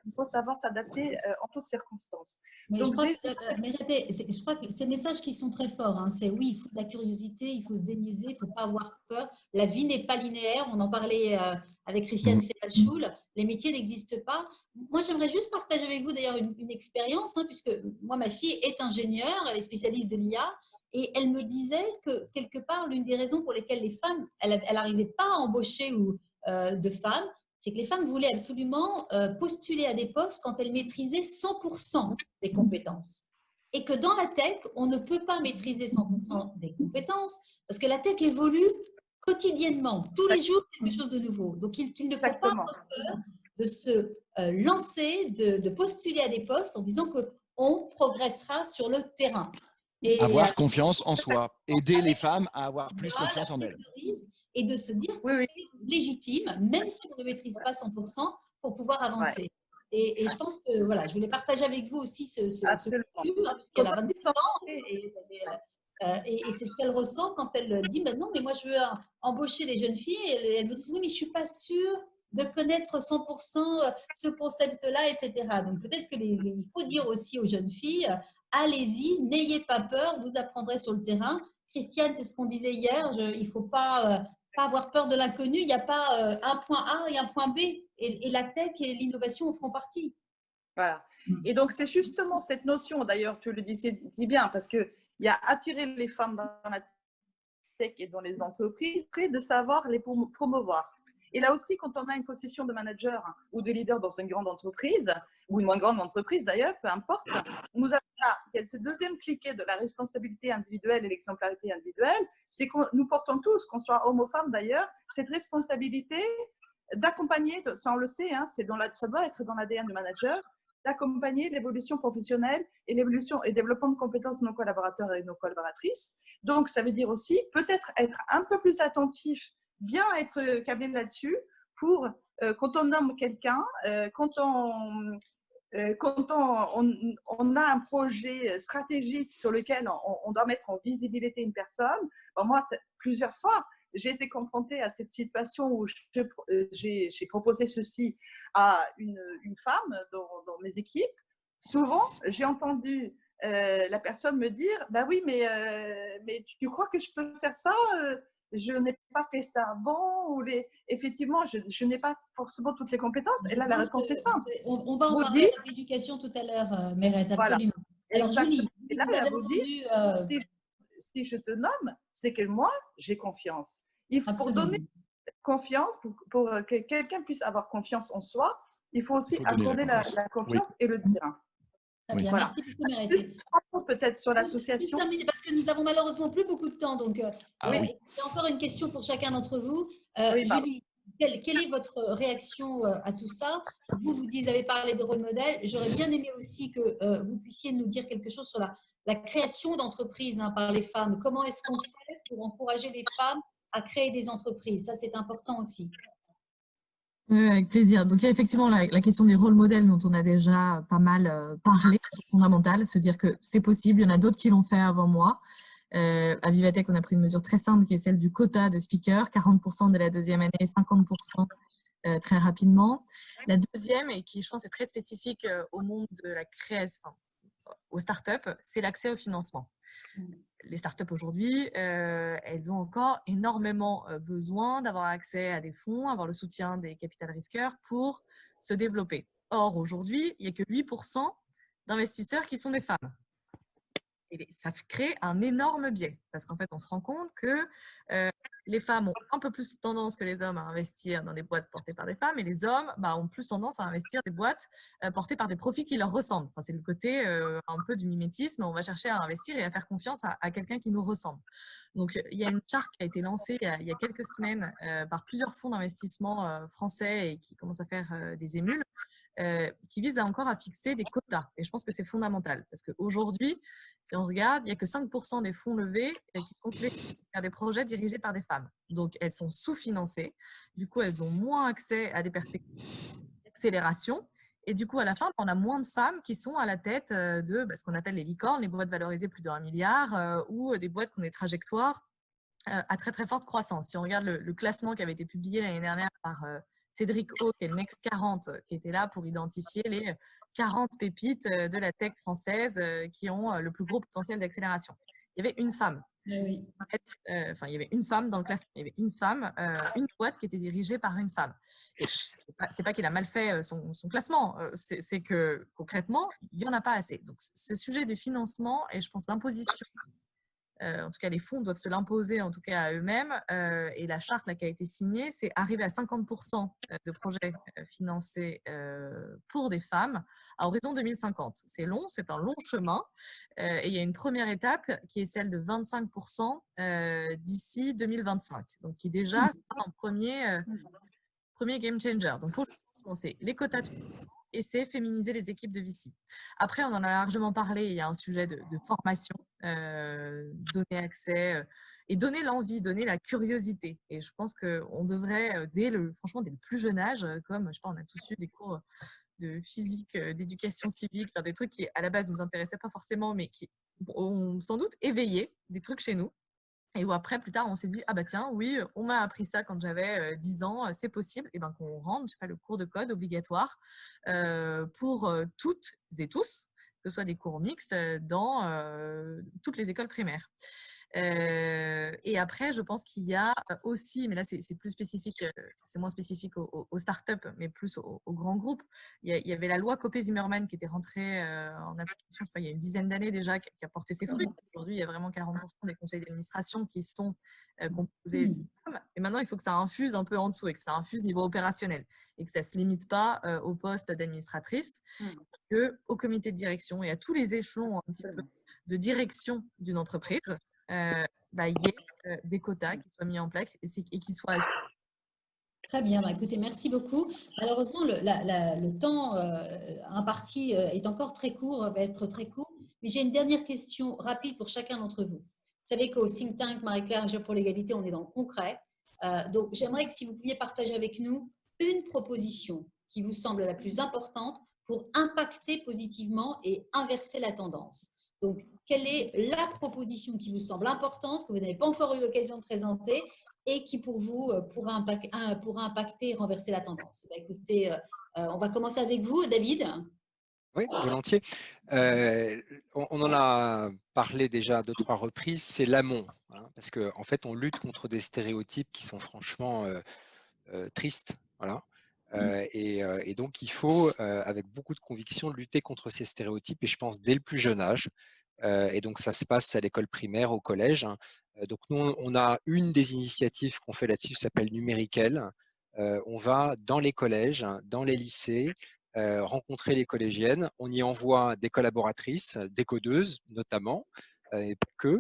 il faut savoir s'adapter en toutes circonstances. Mais Donc, je crois que ces messages qui sont très forts, hein, c'est oui, il faut de la curiosité, il faut se déniaiser, il ne faut pas avoir peur. La vie n'est pas linéaire, on en parlait avec Christiane Ferralschul, les métiers n'existent pas. Moi, j'aimerais juste partager avec vous d'ailleurs une expérience, hein, puisque moi, ma fille est ingénieure, elle est spécialiste de l'IA, et elle me disait que quelque part, l'une des raisons pour lesquelles les femmes, elle n'arrivait pas à embaucher de femmes, c'est que les femmes voulaient absolument postuler à des postes quand elles maîtrisaient 100% des compétences. Et que dans la tech, on ne peut pas maîtriser 100% des compétences parce que la tech évolue quotidiennement, tous les jours, quelque chose de nouveau. Donc, il ne faut pas avoir peur de se lancer, de postuler à des postes en disant qu'on progressera sur le terrain. Et avoir confiance en soi, aider les femmes à avoir plus confiance en elles. Et de se dire que c'est légitime, même si on ne maîtrise pas 100%, pour pouvoir avancer. Ouais. Et je pense que voilà, je voulais partager avec vous aussi ce puisqu'elle a 27 ans et c'est ce qu'elle ressent quand elle dit « non, mais moi je veux embaucher des jeunes filles ». Elle me dit « oui, mais je ne suis pas sûre de connaître 100% ce concept-là, etc. » Donc peut-être qu'il faut dire aussi aux jeunes filles « allez-y, n'ayez pas peur, vous apprendrez sur le terrain ». Christiane, c'est ce qu'on disait hier, il ne faut pas avoir peur de l'inconnu, il n'y a pas un point A et un point B, et la tech et l'innovation en font partie. Voilà. Et donc, c'est justement cette notion, d'ailleurs, tu le dis bien, parce qu'il y a attirer les femmes dans la tech et dans les entreprises, de savoir les promouvoir. Et là aussi, quand on a une position de manager ou de leader dans une grande entreprise, ou une moins grande entreprise d'ailleurs, peu importe, nous avons là, il y a ce deuxième cliquet de la responsabilité individuelle et l'exemplarité individuelle, c'est que nous portons tous, qu'on soit homme ou femme d'ailleurs, cette responsabilité d'accompagner, ça on le sait, hein, ça doit être dans l'ADN du manager, d'accompagner l'évolution professionnelle et l'évolution et développement de compétences de nos collaborateurs et de nos collaboratrices. Donc, ça veut dire aussi peut-être être un peu plus attentif, bien être câblé là-dessus pour, quand on nomme quelqu'un, quand on a un projet stratégique sur lequel on doit mettre en visibilité une personne, bon, moi, plusieurs fois, j'ai été confrontée à cette situation où j'ai proposé ceci à une femme dans mes équipes. Souvent, j'ai entendu la personne me dire, bah oui, mais tu crois que je peux faire ça? Je n'ai pas fait ça avant, ou effectivement, je n'ai pas forcément toutes les compétences. Et là, la réponse est simple. On va en Vous parler dites, avec l'éducation tout à l'heure, Mérette, voilà, absolument. Alors, exactement. Julie, Et là, vous avez vous dites, entendu… si je te nomme, c'est que moi, j'ai confiance. Pour donner Absolument. confiance, pour que quelqu'un puisse avoir confiance en soi, il faut aussi Il faut donner la accorder confiance. la Oui, confiance et le dire. Très oui. bien, Voilà. merci beaucoup, Mérette. Juste 3 mots peut-être sur Juste l'association. terminer, parce que nous avons malheureusement plus beaucoup de temps. Donc, Ah il oui. y a encore une question pour chacun d'entre vous. Oui, pardon. Julie, quelle est votre réaction à tout ça? Vous avez parlé de rôle modèle. J'aurais bien aimé aussi que vous puissiez nous dire quelque chose sur la création d'entreprises par les femmes. Comment est-ce qu'on fait pour encourager les femmes à créer des entreprises? Ça, c'est important aussi. Avec plaisir. Donc, il y a effectivement la question des rôles modèles dont on a déjà pas mal parlé, fondamentale, se dire que c'est possible, il y en a d'autres qui l'ont fait avant moi. À Vivatech, on a pris une mesure très simple qui est celle du quota de speakers, 40% dès la deuxième année, 50% très rapidement. La deuxième, et qui je pense est très spécifique au monde de la création, aux startups, c'est l'accès au financement. Les startups aujourd'hui, elles ont encore énormément besoin d'avoir accès à des fonds, avoir le soutien des capital risqueurs pour se développer. Or, aujourd'hui, il n'y a que 8% d'investisseurs qui sont des femmes. Et ça crée un énorme biais parce qu'en fait, on se rend compte que les femmes ont un peu plus tendance que les hommes à investir dans des boîtes portées par des femmes et les hommes ont plus tendance à investir dans des boîtes portées par des profils qui leur ressemblent. Enfin, c'est le côté un peu du mimétisme. On va chercher à investir et à faire confiance à quelqu'un qui nous ressemble. Donc, il y a une charte qui a été lancée il y a quelques semaines par plusieurs fonds d'investissement français et qui commence à faire des émules. Qui vise encore à fixer des quotas. Et je pense que c'est fondamental parce qu'aujourd'hui, si on regarde, il n'y a que 5% des fonds levés qui complètent des projets dirigés par des femmes. Donc, elles sont sous-financées. Du coup, elles ont moins accès à des perspectives d'accélération. Et du coup, à la fin, on a moins de femmes qui sont à la tête de ce qu'on appelle les licornes, les boîtes valorisées plus de 1 milliard ou des boîtes qui ont des trajectoires à très, très forte croissance. Si on regarde le classement qui avait été publié l'année dernière par Cédric O, qui est le Next 40, qui était là pour identifier les 40 pépites de la tech française qui ont le plus gros potentiel d'accélération. Il y avait une femme. Oui. Enfin, il y avait une femme dans le classement. Il y avait une femme, une boîte qui était dirigée par une femme. C'est pas qu'il a mal fait son classement, c'est que concrètement, il n'y en a pas assez. Donc, ce sujet du financement et je pense l'imposition, en tout cas les fonds doivent se l'imposer en tout cas à eux-mêmes et la charte là, qui a été signée, c'est arriver à 50% de projets financés pour des femmes à horizon 2050. C'est long, c'est un long chemin et il y a une première étape qui est celle de 25% d'ici 2025, donc qui déjà sera un premier game changer. Donc pour le c'est les quotas et c'est féminiser les équipes de VC. Après, on en a largement parlé, il y a un sujet de formation, donner accès et donner l'envie, donner la curiosité. Et je pense qu'on devrait, franchement, dès le plus jeune âge, comme, je sais pas, on a tous eu des cours de physique, d'éducation civique, faire des trucs qui, à la base, ne nous intéressaient pas forcément, mais qui ont sans doute éveillé des trucs chez nous. Et où après, plus tard, on s'est dit, ah bah tiens, oui, on m'a appris ça quand j'avais 10 ans, c'est possible. Et ben qu'on rende, je sais pas, le cours de code obligatoire pour toutes et tous, que ce soit des cours mixtes dans toutes les écoles primaires. Et après, je pense qu'il y a aussi, mais là c'est plus spécifique, c'est moins spécifique aux startups, mais plus aux grands groupes. Il y avait la loi Copé-Zimmermann qui était rentrée en application, je crois, il y a une dizaine d'années déjà, qui a porté ses fruits. Aujourd'hui, il y a vraiment 40% des conseils d'administration qui sont composés de femmes. Et maintenant, il faut que ça infuse un peu en dessous et que ça infuse niveau opérationnel et que ça ne se limite pas au poste d'administratrice, qu'au comité de direction et à tous les échelons un petit peu de direction d'une entreprise. Il y ait des quotas qui soient mis en place et qui soient… Très bien, écoutez, merci beaucoup. Malheureusement, le temps imparti est encore très court, va être très court. Mais j'ai une dernière question rapide pour chacun d'entre vous. Vous savez qu'au think tank Marie-Claire Agir pour l'égalité, on est dans le concret. Donc, j'aimerais que si vous pouviez partager avec nous une proposition qui vous semble la plus importante pour impacter positivement et inverser la tendance. Donc, quelle est la proposition qui vous semble importante, que vous n'avez pas encore eu l'occasion de présenter et qui, pour vous, pourra impacter et renverser la tendance? Écoutez, on va commencer avec vous, David. Oui, volontiers. On en a parlé déjà 2-3 reprises, c'est l'amont, hein, parce qu'en fait, on lutte contre des stéréotypes qui sont franchement tristes. Voilà. Et donc, il faut, avec beaucoup de conviction, lutter contre ces stéréotypes, et je pense dès le plus jeune âge. Et donc, ça se passe à l'école primaire, au collège. Donc, nous, on a une des initiatives qu'on fait là-dessus, qui s'appelle Numériquel. On va dans les collèges, dans les lycées, rencontrer les collégiennes. On y envoie des collaboratrices, des codeuses notamment, et pas que,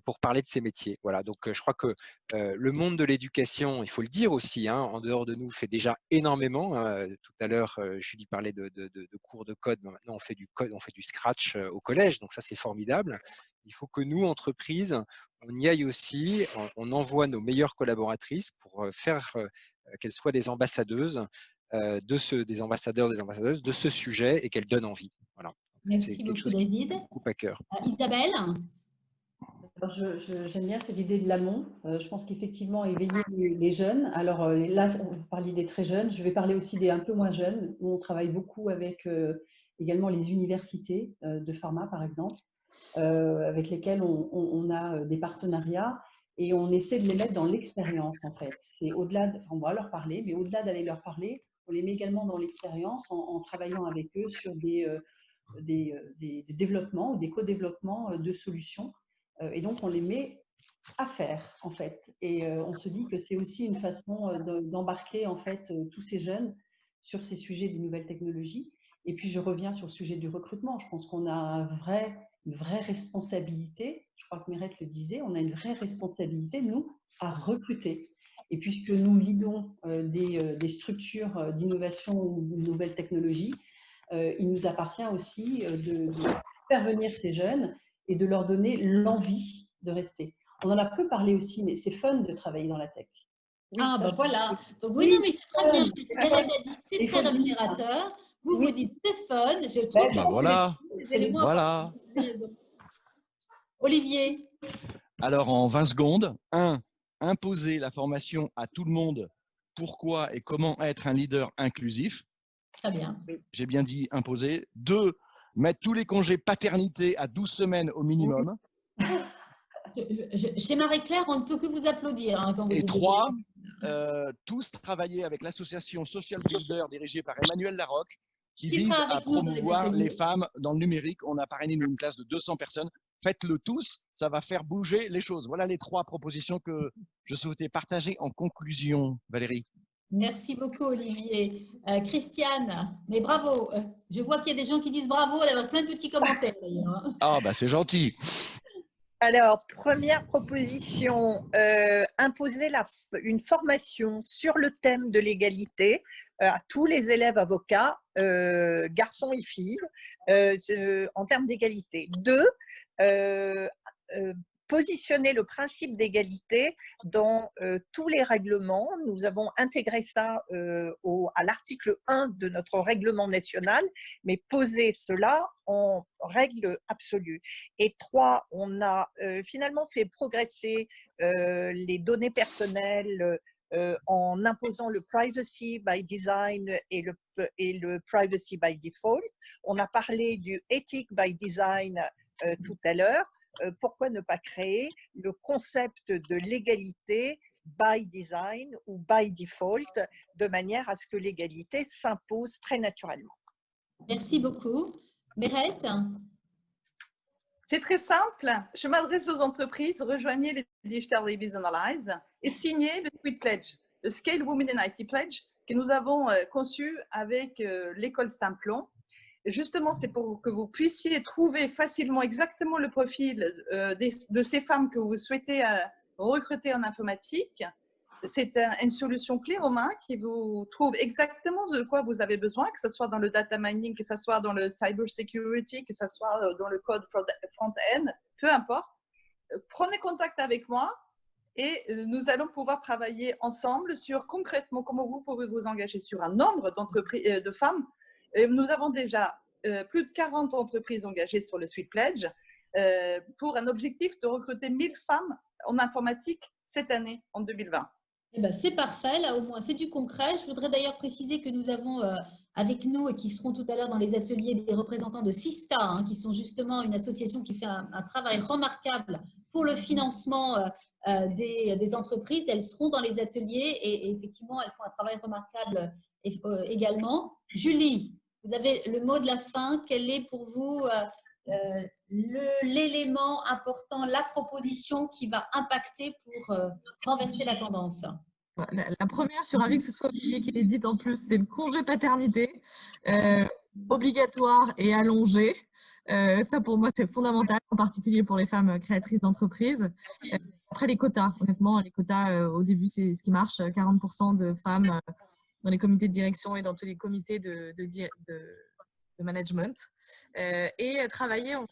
pour parler de ces métiers. Voilà, donc je crois que le monde de l'éducation, il faut le dire aussi, hein, en dehors de nous, fait déjà énormément. Tout à l'heure, Julie parlait de cours de code. Maintenant, on fait du code, on fait du Scratch au collège, donc ça, c'est formidable. Il faut que nous, entreprises, on y aille aussi, on envoie nos meilleures collaboratrices pour faire qu'elles soient des ambassadeuses des ambassadeurs, des ambassadeuses de ce sujet et qu'elles donnent envie. Voilà. Merci beaucoup, David. Beaucoup à cœur. Isabelle? Alors, j'aime bien cette idée de l'amont. Je pense qu'effectivement, éveiller les jeunes. Alors là, vous parliez des très jeunes. Je vais parler aussi des un peu moins jeunes, où on travaille beaucoup avec également les universités de pharma, par exemple, avec lesquelles on a des partenariats et on essaie de les mettre dans l'expérience, en fait. C'est au-delà, on va leur parler, mais au-delà d'aller leur parler, on les met également dans l'expérience en travaillant avec eux sur des développements ou des co-développements de solutions. Et donc, on les met à faire, en fait. Et on se dit que c'est aussi une façon d'embarquer, en fait, tous ces jeunes sur ces sujets des nouvelles technologies. Et puis, je reviens sur le sujet du recrutement. Je pense qu'on a une vraie responsabilité. Je crois que Mérette le disait, on a une vraie responsabilité, nous, à recruter. Et puisque nous lidons des structures d'innovation ou de nouvelles technologies, il nous appartient aussi de faire venir ces jeunes et de leur donner l'envie de rester. On en a peu parlé aussi, mais c'est fun de travailler dans la tech. Oui, ah, ben voilà. Donc, oui, non, mais c'est très bien. Mérette a dit c'est très rémunérateur. Vous dites c'est fun. Je trouve que voilà. Voilà. Olivier. Alors, en 20 secondes, 1. Imposer la formation à tout le monde. Pourquoi et comment être un leader inclusif. Très bien. J'ai bien dit imposer. 2. Mettre tous les congés paternité à 12 semaines au minimum. Chez Marie-Claire, on ne peut que vous applaudir. Hein, quand vous et 3, tous travailler avec l'association Social Builder dirigée par Emmanuel Larocque qui vise à promouvoir les femmes dans le numérique. On a parrainé une classe de 200 personnes. Faites-le tous, ça va faire bouger les choses. Voilà les 3 propositions que je souhaitais partager en conclusion, Valérie. Merci beaucoup, Olivier. Christiane, mais bravo. Je vois qu'il y a des gens qui disent bravo, il y a plein de petits commentaires d'ailleurs. Ah, bah c'est gentil. Alors, première proposition, imposer une formation sur le thème de l'égalité à tous les élèves avocats, garçons et filles, en termes d'égalité. 2, positionner le principe d'égalité dans tous les règlements. Nous avons intégré ça à l'article 1 de notre règlement national, mais poser cela en règle absolue. Et 3, on a finalement fait progresser les données personnelles en imposant le privacy by design et le privacy by default. On a parlé du ethic by design tout à l'heure. Pourquoi ne pas créer le concept de l'égalité by design ou by default, de manière à ce que l'égalité s'impose très naturellement. Merci beaucoup. Mérette? C'est très simple. Je m'adresse aux entreprises. Rejoignez les Digital Ladies Analyze et signez le Sweet Pledge, le Scale Women in IT Pledge, que nous avons conçu avec l'école Simplon. Justement, c'est pour que vous puissiez trouver facilement exactement le profil de ces femmes que vous souhaitez recruter en informatique. C'est une solution clé en main qui vous trouve exactement de quoi vous avez besoin, que ce soit dans le data mining, que ce soit dans le cyber security, que ce soit dans le code front-end, peu importe. Prenez contact avec moi et nous allons pouvoir travailler ensemble sur concrètement comment vous pouvez vous engager sur un nombre d'entreprises, de femmes. Nous avons déjà plus de 40 entreprises engagées sur le Sweet Pledge pour un objectif de recruter 1000 femmes en informatique cette année, en 2020. Eh ben, c'est parfait, là au moins c'est du concret. Je voudrais d'ailleurs préciser que nous avons avec nous et qui seront tout à l'heure dans les ateliers des représentants de Sista, hein, qui sont justement une association qui fait un travail remarquable pour le financement des entreprises. Elles seront dans les ateliers et effectivement, elles font un travail remarquable également. Julie, vous avez le mot de la fin. Quel est pour vous l'élément important, la proposition qui va impacter pour renverser la tendance? La première, je suis ravie que ce soit Olivier qui l'ait dite en plus, c'est le congé paternité, obligatoire et allongé. Ça, pour moi, c'est fondamental, en particulier pour les femmes créatrices d'entreprises. Après, les quotas, honnêtement, les quotas, au début, c'est ce qui marche. 40% de femmes dans les comités de direction et dans tous les comités de management. Et travailler, on en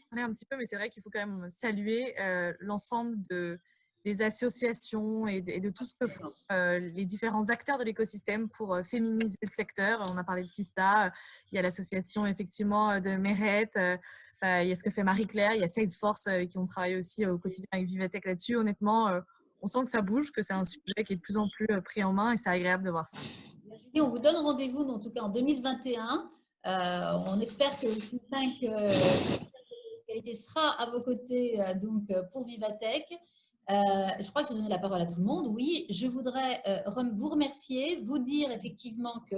parlait un petit peu, mais c'est vrai qu'il faut quand même saluer l'ensemble des associations et de tout ce que font les différents acteurs de l'écosystème pour féminiser le secteur. On a parlé de Sista, il y a l'association effectivement de Meret, il y a ce que fait Marie-Claire, il y a Salesforce qui ont travaillé aussi au quotidien avec Vivatech là-dessus. Honnêtement, on sent que ça bouge, que c'est un sujet qui est de plus en plus pris en main et c'est agréable de voir ça. Julie, on vous donne rendez-vous en tout cas en 2021. On espère que le think tank qualité sera à vos côtés donc pour Vivatech. Je crois que j'ai donné la parole à tout le monde. Oui, je voudrais vous remercier, vous dire effectivement que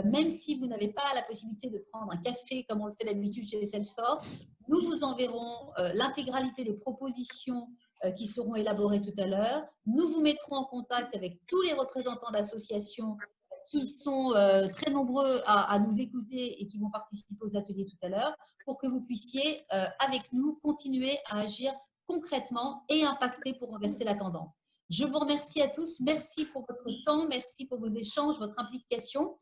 même si vous n'avez pas la possibilité de prendre un café comme on le fait d'habitude chez Salesforce, nous vous enverrons l'intégralité des propositions qui seront élaborées tout à l'heure. Nous vous mettrons en contact avec tous les représentants d'associations qui sont très nombreux à nous écouter et qui vont participer aux ateliers tout à l'heure pour que vous puissiez, avec nous, continuer à agir concrètement et impacter pour renverser la tendance. Je vous remercie à tous. Merci pour votre temps. Merci pour vos échanges, votre implication.